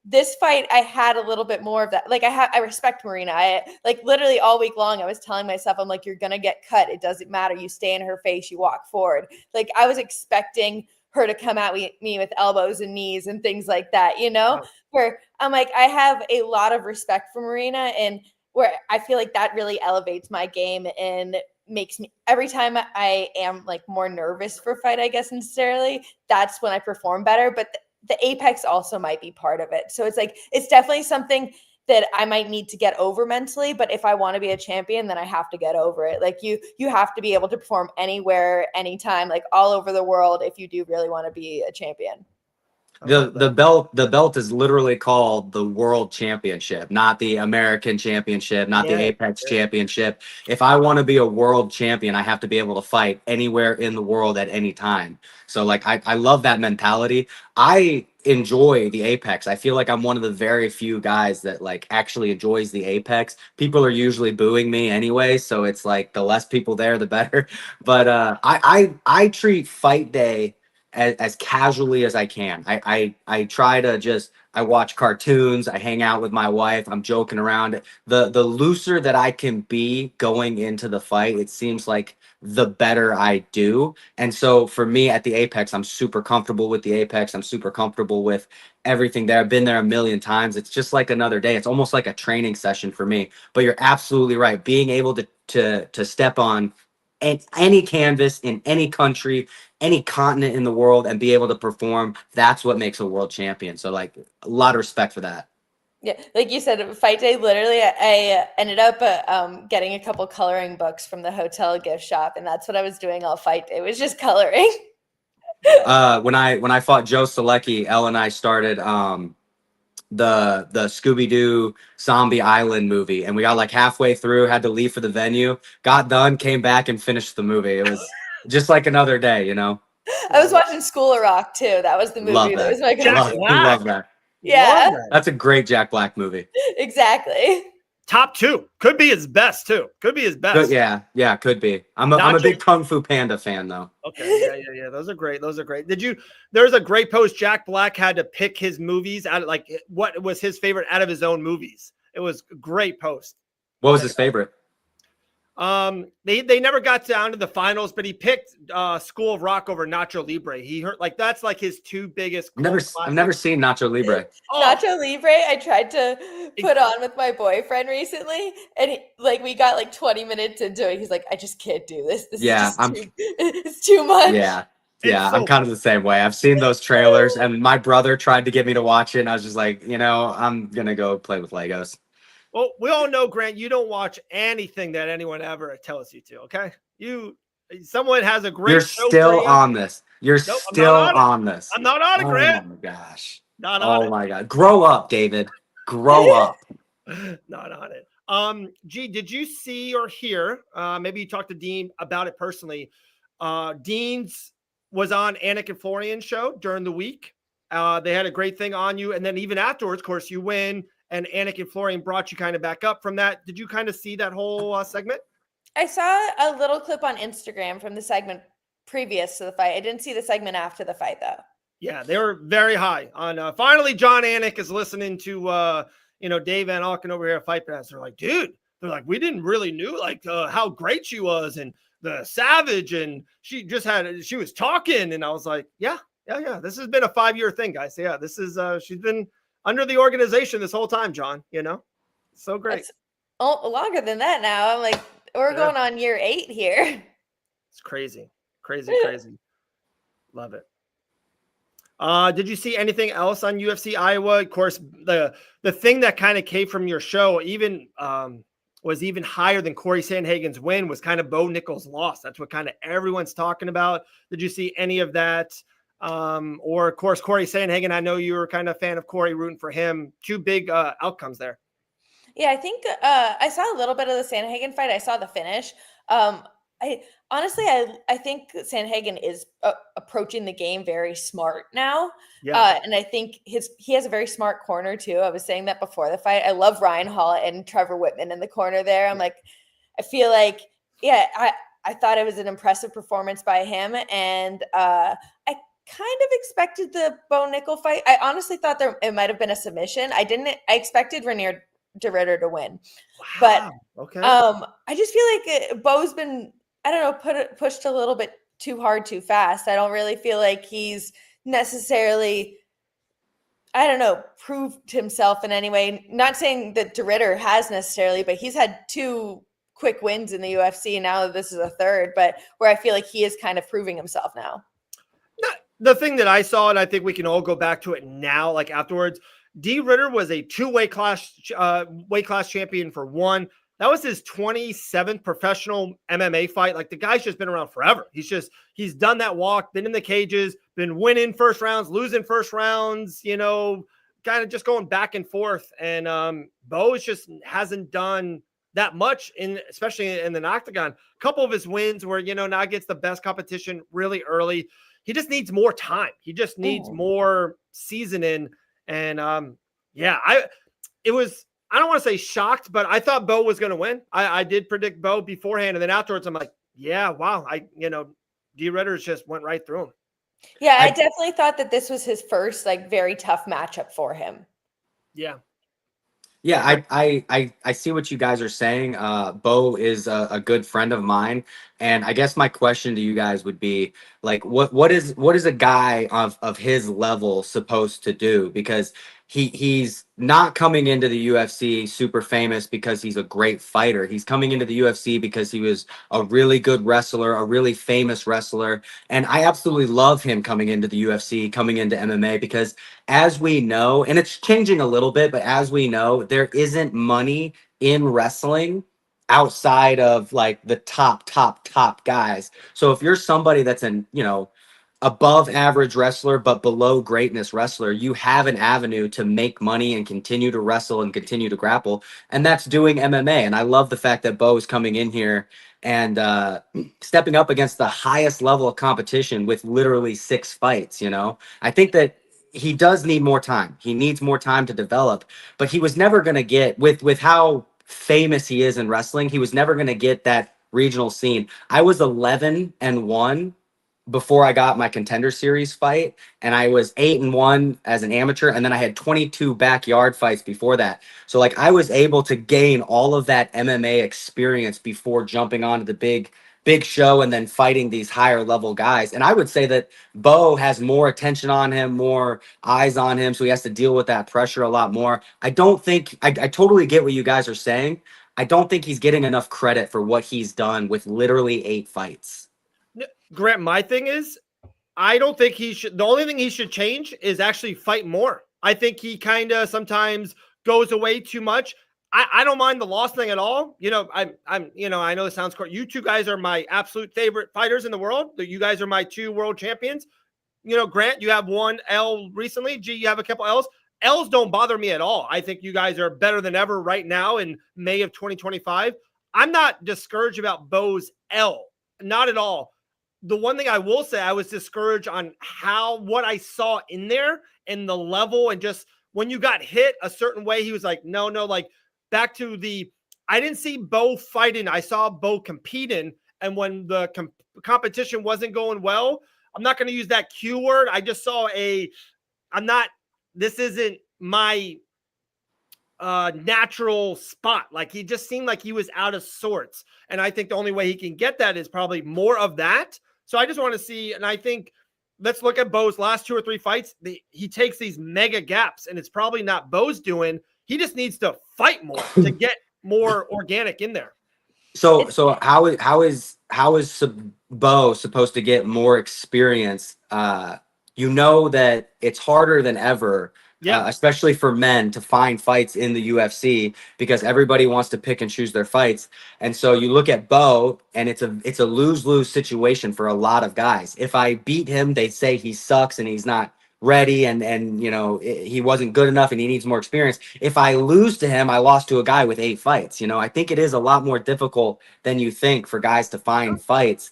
this fight, I had a little bit more of that. Like I respect Marina. I like literally all week long, I was telling myself, I'm like, you're going to get cut. It doesn't matter. You stay in her face, you walk forward. Like I was expecting her to come at me with elbows and knees and things like that, where I'm like, I have a lot of respect for Marina, and where I feel like that really elevates my game and makes me, every time I am like more nervous for a fight, I guess necessarily, that's when I perform better. But the Apex also might be part of it. So it's like, it's definitely something that I might need to get over mentally. But if I want to be a champion, then I have to get over it. Like you have to be able to perform anywhere, anytime, like all over the world, if you do really want to be a champion. The belt is literally called the World Championship, not the American Championship, not the Apex Championship. If I want to be a world champion, I have to be able to fight anywhere in the world at any time. So like I love that mentality. I enjoy the Apex. I feel like I'm one of the very few guys that like actually enjoys the Apex. People are usually booing me anyway, so it's like the less people there, the better. But I treat fight day as casually as I can. I try to just, I watch cartoons, I hang out with my wife, I'm joking around. The looser that I can be going into the fight, it seems like the better I do. And so for me at the Apex, I'm super comfortable with the Apex. I'm super comfortable with everything there. I've been there a million times. It's just like another day. It's almost like a training session for me. But you're absolutely right. Being able to step on any canvas in any country, any continent in the world, and be able to perform, that's what makes a world champion. So like a lot of respect for that. Yeah, like you said, fight day, literally I ended up getting a couple coloring books from the hotel gift shop, and that's what I was doing all fight day, was just coloring. When I fought Joe Selecki, Elle and I started the Scooby-Doo Zombie Island movie, and we got like halfway through, had to leave for the venue, got done, came back and finished the movie. It was just like another day, I was watching School of Rock too. That was the movie. Love that. That was my Love that. Yeah, that's a great Jack Black movie. Exactly. Top 2 could be his best too. Could be his best. Yeah, could be. I'm a big Kung Fu Panda fan though. Okay, yeah. Those are great. There's a great post. Jack Black had to pick his movies out of like what was his favorite out of his own movies. It was a great post. What was his favorite? They never got down to the finals, but he picked School of Rock over Nacho Libre. He heard like that's like his 2 biggest. I've never seen Nacho Libre. Nacho Libre, I tried to put on with my boyfriend recently, and we got like 20 minutes into it. He's like, I just can't do this. It's too much. Yeah, I'm kind of the same way. I've seen those trailers, and my brother tried to get me to watch it, and I was just like, I'm gonna go play with Legos. Well, we all know, Grant, you don't watch anything that anyone ever tells you to, okay? Someone has a great You're show still on this. You're still on this. I'm not on it, Grant. Oh, my gosh. Not on it. Oh, my God. Grow up, David. Grow up. Not on it. G, did you see or hear, maybe you talked to Dean about it personally, Dean's was on Anik and Florian's show during the week. They had a great thing on you, and then even afterwards, of course, you win. And Anik and Florian brought you kind of back up from that. Did you kind of see that whole segment? I saw a little clip on Instagram from the segment previous to the fight. I didn't see the segment after the fight, though. Yeah, they were very high on. Finally, John Anik is listening to Dave Van Auken over here at Fight Pass. They're like, dude. They're like, we didn't really knew how great she was and the savage, and she was talking, and I was like, yeah. This has been a 5-year thing, guys. Yeah, this is she's been under the organization this whole time, John, so great. It's longer than that now. I'm like, we're going on year 8 here. It's crazy. Love it. Did you see anything else on UFC Iowa? Of course, the thing that kind of came from your show even was even higher than Corey Sandhagen's win was kind of Bo Nickal's loss. That's what kind of everyone's talking about. Did you see any of that? Or of course, Corey Sandhagen, I know you were kind of a fan of Corey, rooting for him. 2 big outcomes there. Yeah, I think I saw a little bit of the Sandhagen fight. I saw the finish. I think Sandhagen is approaching the game very smart now. Yeah. And I think he has a very smart corner too. I was saying that before the fight. I love Ryan Hall and Trevor Whitman in the corner there. I'm like, I feel like, I thought it was an impressive performance by him. And I kind of expected the Bo Nickal fight. I honestly thought it might have been a submission. I expected Renier de Ridder to win. Wow. But okay. I just feel like Bo's been, I don't know, pushed a little bit too hard, too fast. I don't really feel like he's necessarily, I don't know, proved himself in any way. Not saying that de Ridder has necessarily, but he's had 2 quick wins in the UFC. And now this is a 3rd, but where I feel like he is kind of proving himself now. The thing that I saw, and I think we can all go back to it now, like afterwards, de Ridder was a 2 weight class champion for 1. That was his 27th professional MMA fight. Like the guy's just been around forever. He's done that walk, been in the cages, been winning first rounds, losing first rounds, kind of just going back and forth. And Bo just hasn't done that much especially in the octagon. A couple of his wins where, now gets the best competition really early. He just needs more time. He just needs more seasoning. And I don't want to say shocked, but I thought Bo was going to win. I did predict Bo beforehand. And then afterwards, I'm like, yeah, wow. de Ridder's just went right through him. Yeah, I definitely thought that this was his first, very tough matchup for him. Yeah. Yeah, I see what you guys are saying. Bo is a good friend of mine, and I guess my question to you guys would be what is a guy of his level supposed to do? Because he's not coming into the UFC super famous because he's a great fighter. He's coming into the UFC because he was a really good wrestler, a really famous wrestler, and I absolutely love him coming into the UFC, coming into MMA because, as we know, and it's changing a little bit, but as we know, there isn't money in wrestling outside of the top guys. So if you're somebody that's an, above average wrestler, but below greatness wrestler, you have an avenue to make money and continue to wrestle and continue to grapple. And that's doing MMA. And I love the fact that Bo is coming in here and stepping up against the highest level of competition with literally 6 fights. I think that he does need more time. He needs more time to develop, but he was never going to get with how famous he is in wrestling. He was never going to get that regional scene. I was 11-1 before I got my Contender Series fight, and I was 8-1 as an amateur, and then I had 22 backyard fights before that. So I was able to gain all of that MMA experience before jumping onto the big show and then fighting these higher level guys. And I would say that Bo has more attention on him, more eyes on him, so he has to deal with that pressure a lot more. I don't think I totally get what you guys are saying. I don't think he's getting enough credit for what he's done with literally 8 fights. Grant, my thing is, I don't think he should. The only thing he should change is actually fight more. I think he kind of sometimes goes away too much. I don't mind the loss thing at all. I know it sounds cool. You 2 guys are my absolute favorite fighters in the world. You guys are my 2 world champions. Grant, you have 1 L recently. G, you have a couple L's. L's don't bother me at all. I think you guys are better than ever right now in May of 2025. I'm not discouraged about Bo's L. Not at all. The one thing I will say, I was discouraged on what I saw in there and the level, and just when you got hit a certain way, he was like, no, back to I didn't see Bo fighting. I saw Bo competing. And when the competition wasn't going well, I'm not going to use that Q word. I just saw this isn't my natural spot. He just seemed like he was out of sorts. And I think the only way he can get that is probably more of that. So I just want to see, and I think let's look at Bo's last 2 or 3 fights. He takes these mega gaps, and it's probably not Bo's doing. He just needs to fight more to get more organic in there. So how is Bo supposed to get more experience? You know that it's harder than ever, especially for men, to find fights in the UFC because everybody wants to pick and choose their fights. And so you look at Bo, and it's a lose-lose situation for a lot of guys. If I beat him, they say he sucks and he's not ready, and you know, he wasn't good enough and he needs more experience. If I lose to him, I lost to a guy with 8 fights. You know, I think it is a lot more difficult than you think for guys to find fights.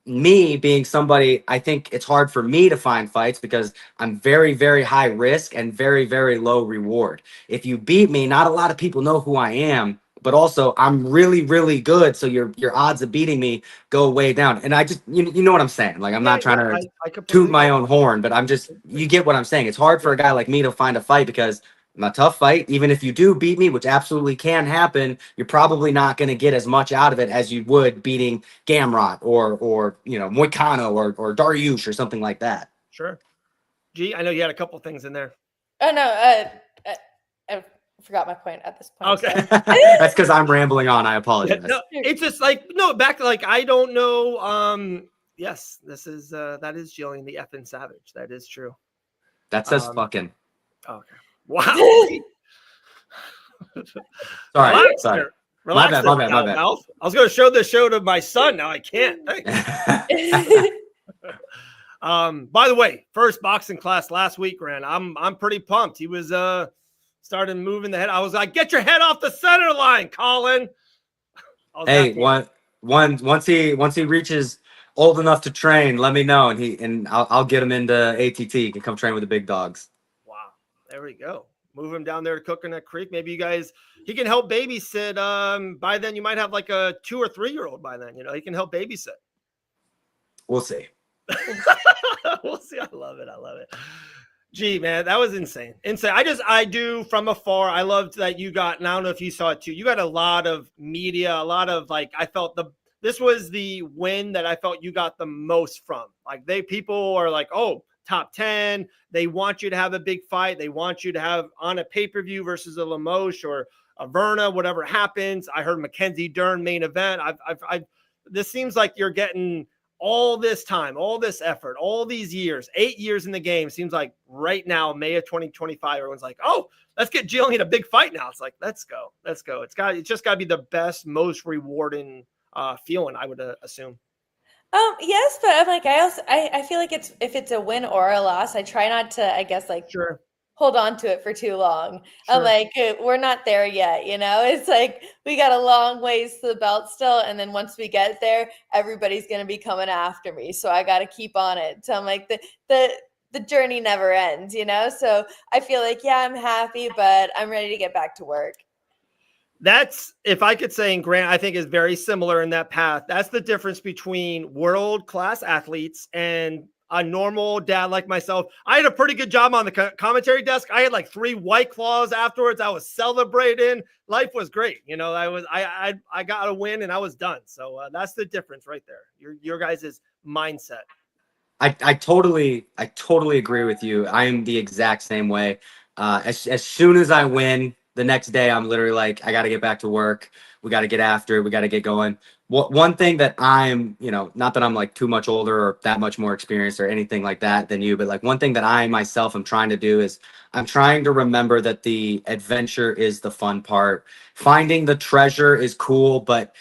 Me being somebody, I think it's hard for me to find fights because I'm very, very high risk and very, very low reward. If you beat me, not a lot of people know who I am, but also I'm really, really good. So your odds of beating me go way down. And I just, you know what I'm saying? Like, I'm not trying to toot my own horn, but you get what I'm saying. It's hard for a guy like me to find a fight because I'm a tough fight. Even if you do beat me, which absolutely can happen, you're probably not going to get as much out of it as you would beating Gamrot or you know, Moicano or Dariush or something like that. Sure. G, I know you had a couple things in there. Oh no, I forgot my point at this point. Okay. That's because I'm rambling on. I apologize. No, it's just like, no, back, like, I don't know. Yes, this is that is Gillian the effing savage. That is true. That says fucking. Okay. Wow. Sorry. Relax. My bad. I was going to show this show to my son. Now I can't. By the way, first boxing class last week, ran. I'm pretty pumped. He was started moving the head. I was like, get your head off the center line, Colin. Hey, once he reaches old enough to train, let me know, and I'll get him into ATT. He can come train with the big dogs. Wow, there we go. Move him down there to Coconut Creek. Maybe he can help babysit. By then you might have like a 2 or 3-year-old by then. You know, he can help babysit. We'll see. We'll see. I love it. Gee, man, that was insane. I do from afar. I loved that you got, and I don't know if you saw it too. You got a lot of media, a lot of, like, I felt this was the win that I felt you got the most from. Like, people are like, oh, top 10. They want you to have a big fight. They want you to have on a pay-per-view versus a Limoges or a Verna, whatever happens. I heard Mackenzie Dern main event. This seems like you're getting all this time, all this effort, all these years, 8 years in the game. Seems like right now, May of 2025, everyone's like, oh, let's get Gillian a big fight now. It's like, let's go. It's just got to be the best, most rewarding feeling, I would assume. Yes, but I'm like, I feel like if it's a win or a loss, I try not to, I guess, like, sure, hold on to it for too long. Sure. I'm like, we're not there yet, you know? It's like, we got a long ways to the belt still. And then once we get there, everybody's going to be coming after me. So I got to keep on it. So I'm like, the journey never ends, you know? So I feel like, yeah, I'm happy, but I'm ready to get back to work. That's, if I could say, and Grant, I think is very similar in that path. That's the difference between world-class athletes and a normal dad like myself. I had a pretty good job on the commentary desk. I had like 3 White Claws afterwards. I was celebrating. Life was great. You know, I got a win and I was done. So that's the difference right there. Your guys' mindset. I totally agree with you. I am the exact same way. As soon as I win, the next day I'm literally like, I got to get back to work. We got to get after it. We got to get going. One thing that I'm, you know, not that I'm like too much older or that much more experienced or anything like that than you, but like one thing that I myself am trying to do is I'm trying to remember that the adventure is the fun part. Finding the treasure is cool, but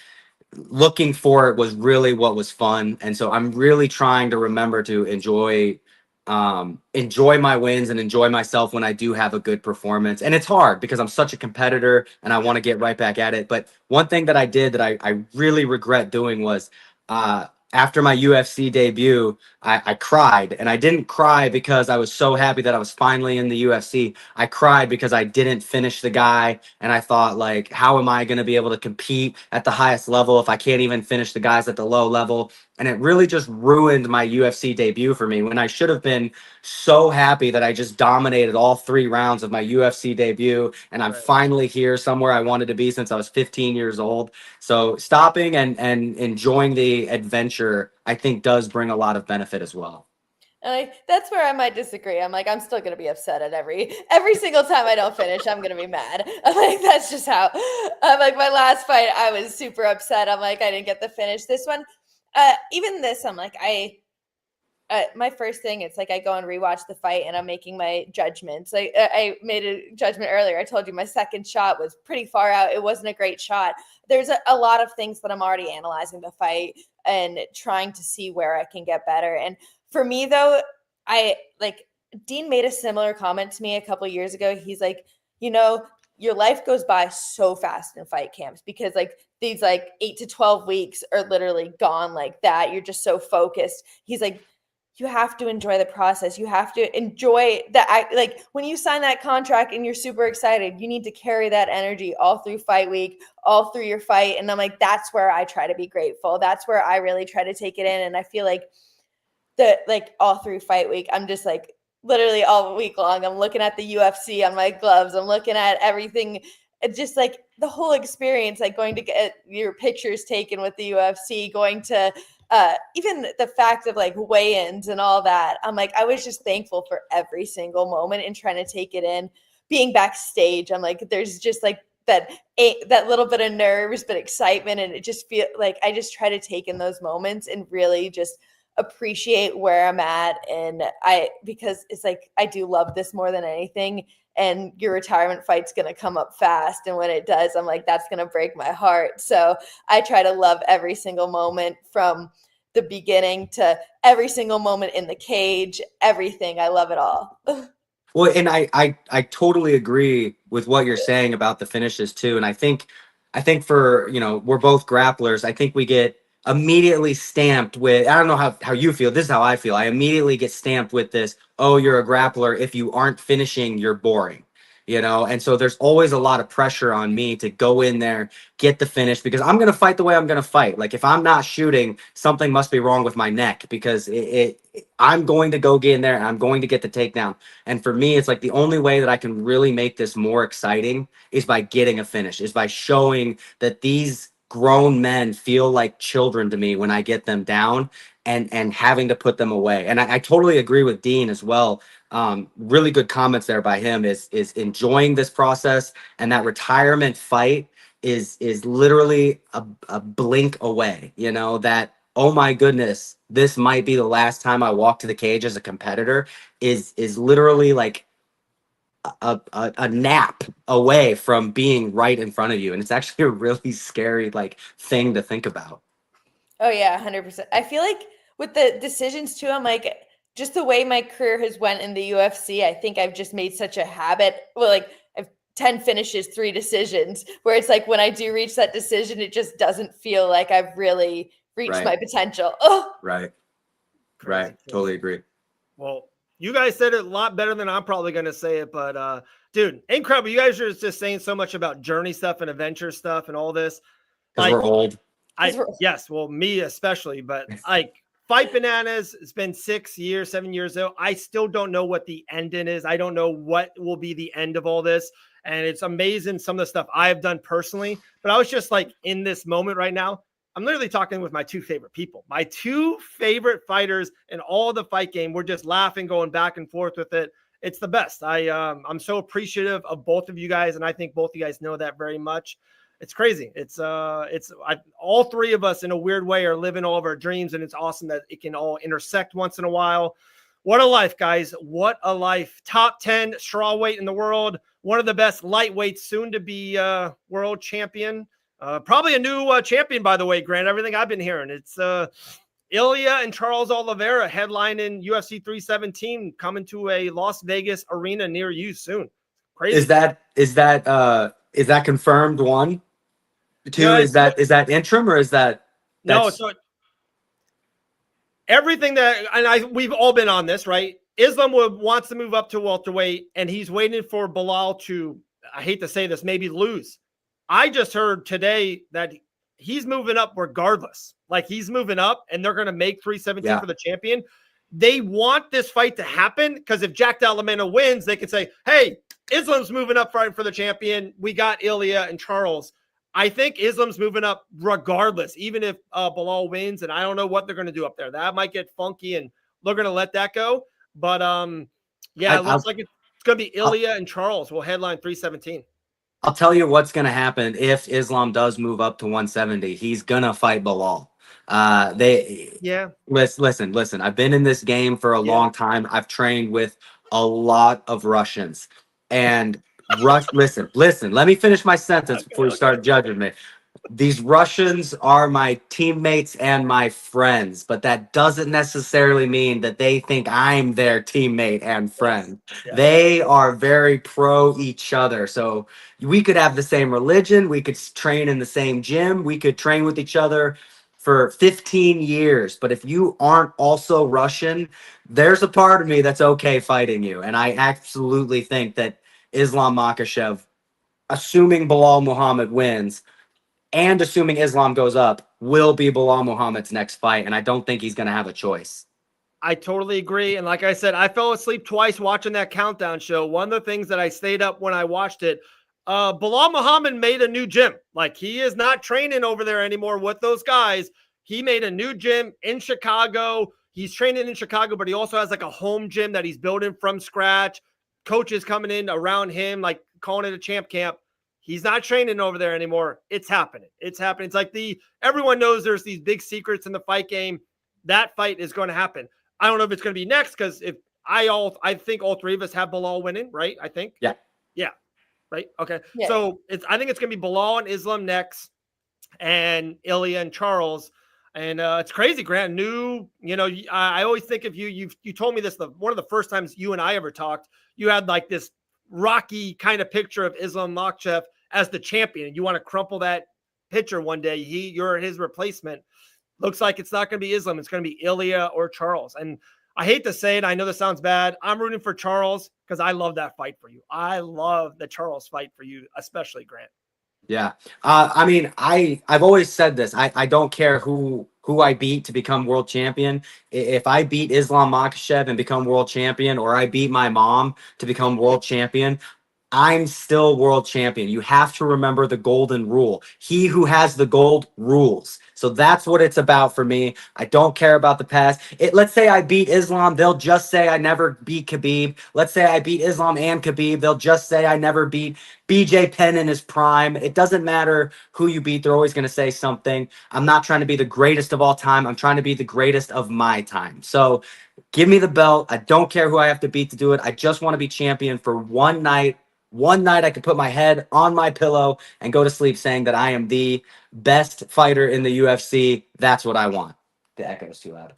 looking for it was really what was fun. And so I'm really trying to remember to enjoy my wins and enjoy myself when I do have a good performance. And it's hard because I'm such a competitor and I want to get right back at it. But one thing that I did that I really regret doing was after my UFC debut, I cried. And I didn't cry because I was so happy that I was finally in the UFC. I cried because I didn't finish the guy. And I thought, like, how am I going to be able to compete at the highest level if I can't even finish the guys at the low level? And it really just ruined my UFC debut for me, when I should have been so happy that I just dominated all 3 rounds of my UFC debut. And I'm finally here, somewhere I wanted to be since I was 15 years old. So stopping and enjoying the adventure, I think, does bring a lot of benefit as well. And that's where I might disagree. I'm like, I'm still gonna be upset at every single time I don't finish. I'm gonna be mad. I'm like, that's just how. I'm like, my last fight, I was super upset. I'm like, I didn't get the finish. This one, even this, I'm like, my first thing, it's like I go and rewatch the fight and I'm making my judgments. I made a judgment earlier. I told you my second shot was pretty far out. It wasn't a great shot. There's a lot of things that I'm already analyzing the fight and trying to see where I can get better. And for me, though, Dean made a similar comment to me a couple years ago. He's like, your life goes by so fast in fight camps because these 8 to 12 weeks are literally gone like that. You're just so focused. He's like, you have to enjoy the process. You have to enjoy that. When you sign that contract and you're super excited, you need to carry that energy all through fight week, all through your fight. And I'm like, that's where I try to be grateful. That's where I really try to take it in. And I feel like all through fight week, I'm just literally all week long, I'm looking at the UFC on my gloves. I'm looking at everything. It's just the whole experience, going to get your pictures taken with the UFC, going to even the fact of weigh-ins and all that. I'm like, I was just thankful for every single moment and trying to take it in. Being backstage, I'm like, there's just that little bit of nerves, but excitement. And it just feel like I just try to take in those moments and really just appreciate where I'm at. And because it's I do love this more than anything. And your retirement fight's going to come up fast. And when it does, I'm like, that's going to break my heart. So I try to love every single moment from the beginning to every single moment in the cage, everything. I love it all. Well, and I totally agree with what you're saying about the finishes too. And I think for, we're both grapplers. I think we get immediately stamped with, I don't know how you feel. This is how I feel. I immediately get stamped with this, oh, you're a grappler. If you aren't finishing, you're boring, And so there's always a lot of pressure on me to go in there, get the finish, because I'm going to fight the way I'm going to fight. If I'm not shooting, something must be wrong with my neck, because I'm going to go get in there and I'm going to get the takedown. And for me, it's the only way that I can really make this more exciting is by getting a finish, is by showing that these grown men feel like children to me when I get them down and having to put them away. And I totally agree with Dean as well. Really good comments there by him is enjoying this process, and that retirement fight is literally a blink away, that, oh my goodness, this might be the last time I walk to the cage as a competitor is literally a nap away from being right in front of you. And it's actually a really scary thing to think about. Oh yeah, 100%. I feel like with the decisions too, I'm just the way my career has went in the UFC, I think I've just made such a habit. Well, I've 10 finishes, 3 decisions, where it's when I do reach that decision, it just doesn't feel like I've really reached my potential. Oh. Right. Totally agree. Well, you guys said it a lot better than I'm probably going to say it, but dude, incredible. You guys are just saying so much about journey stuff and adventure stuff and all this. Because we're old. Yes, well, me especially, but Fight Bananas, it's been 7 years ago. I still don't know what the ending is. I don't know what will be the end of all this. And it's amazing some of the stuff I have done personally. But I was just in this moment right now, I'm literally talking with my 2 favorite people. My 2 favorite fighters in all the fight game. We're just laughing, going back and forth with it. It's the best. I'm so appreciative of both of you guys. And I think both of you guys know that very much. It's crazy. All 3 of us in a weird way are living all of our dreams, and it's awesome that it can all intersect once in a while. What a life, guys. What a life. Top 10 strawweight in the world. One of the best lightweights, soon to be world champion. Probably a new champion, by the way, Grant. Everything I've been hearing. It's Ilya and Charles Oliveira headlining UFC 317, coming to a Las Vegas arena near you soon. Crazy. Is that confirmed? 1, 2, No, is that interim, or is that? No, so everything we've all been on this, right? Islam wants to move up to welterweight, and he's waiting for Bilal to, I hate to say this, maybe lose. I just heard today that he's moving up regardless. He's moving up, and they're going to make 317 for the champion. They want this fight to happen because if Jack Della Mena wins, they can say, hey, Islam's moving up for the champion. We got Ilya and Charles. I think Islam's moving up regardless, even if Bilal wins, and I don't know what they're going to do up there. That might get funky and they're going to let that go. But yeah, it looks like it's going to be Ilya and Charles will headline 317. I'll tell you what's going to happen if Islam does move up to 170. He's going to fight Bilal. Listen. I've been in this game for a long time. I've trained with a lot of Russians. And listen, let me finish my sentence before you start judging me. These Russians are my teammates and my friends, but that doesn't necessarily mean that they think I'm their teammate and friend. Yeah. They are very pro each other. So we could have the same religion. We could train in the same gym. We could train with each other for 15 years. But if you aren't also Russian, there's a part of me that's okay fighting you. And I absolutely think that Islam Makhachev, assuming Bilal Muhammad wins, and assuming Islam goes up, will be Bilal Muhammad's next fight. And I don't think he's going to have a choice. I totally agree. And like I said, I fell asleep twice watching that countdown show. One of the things that I stayed up when I watched it, Bilal Muhammad made a new gym. Like, he is not training over there anymore with those guys. He made a new gym in Chicago. He's training in Chicago, but he also has like a home gym that he's building from scratch. Coaches coming in around him, like calling it a champ camp. He's not training over there anymore. It's happening. It's happening. It's like everyone knows there's these big secrets in the fight game. That fight is going to happen. I don't know if it's going to be next, because I think all three of us have Bilal winning, right? I think. Yeah. Right. Okay. Yeah. So I think it's going to be Bilal and Islam next, and Ilya and Charles. And it's crazy, Grant. I always think of you. You told me this one of the first times you and I ever talked. You had like this rocky kind of picture of Islam Makhachev as the champion. You want to crumple that picture one day. You're his replacement. Looks like it's not going to be Islam. It's going to be Ilya or Charles. And I hate to say it. I know this sounds bad. I'm rooting for Charles because I love that fight for you. I love the Charles fight for you, especially, Grant. Yeah. I mean, I've always said this. I don't care who I beat to become world champion. If I beat Islam Makhachev and become world champion, or I beat my mom to become world champion, I'm still world champion. You have to remember the golden rule. He who has the gold rules. So that's what it's about for me. I don't care about the past. Let's say I beat Islam. They'll just say I never beat Khabib. Let's say I beat Islam and Khabib. They'll just say I never beat BJ Penn in his prime. It doesn't matter who you beat. They're always going to say something. I'm not trying to be the greatest of all time. I'm trying to be the greatest of my time. So give me the belt. I don't care who I have to beat to do it. I just want to be champion for one night. One night I could put my head on my pillow and go to sleep saying that I am the best fighter in the UFC. That's what I want. The echo's too loud.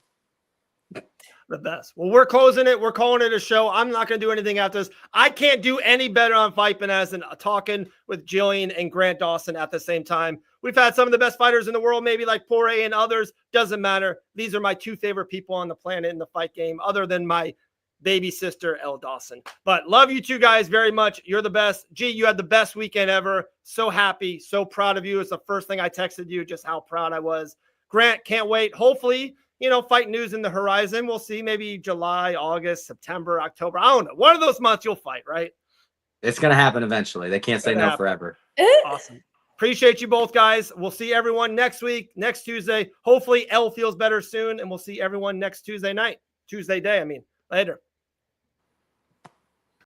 The best. Well, we're closing it. We're calling it a show. I'm not going to do anything after this. I can't do any better on Fight Bananas than talking with Gillian and Grant Dawson at the same time. We've had some of the best fighters in the world, maybe like Poirier and others. Doesn't matter. These are my two favorite people on the planet in the fight game, other than my baby sister, Elle Dawson. But love you two guys very much. You're the best. G, you had the best weekend ever. So happy, so proud of you. It's the first thing I texted you, just how proud I was. Grant, can't wait. Hopefully, fight news in the horizon. We'll see, maybe July, August, September, October. I don't know. One of those months you'll fight, right? It's going to happen eventually. They can't say no forever. Awesome. Appreciate you both, guys. We'll see everyone next week, next Tuesday. Hopefully Elle feels better soon, and we'll see everyone next Tuesday day. Later.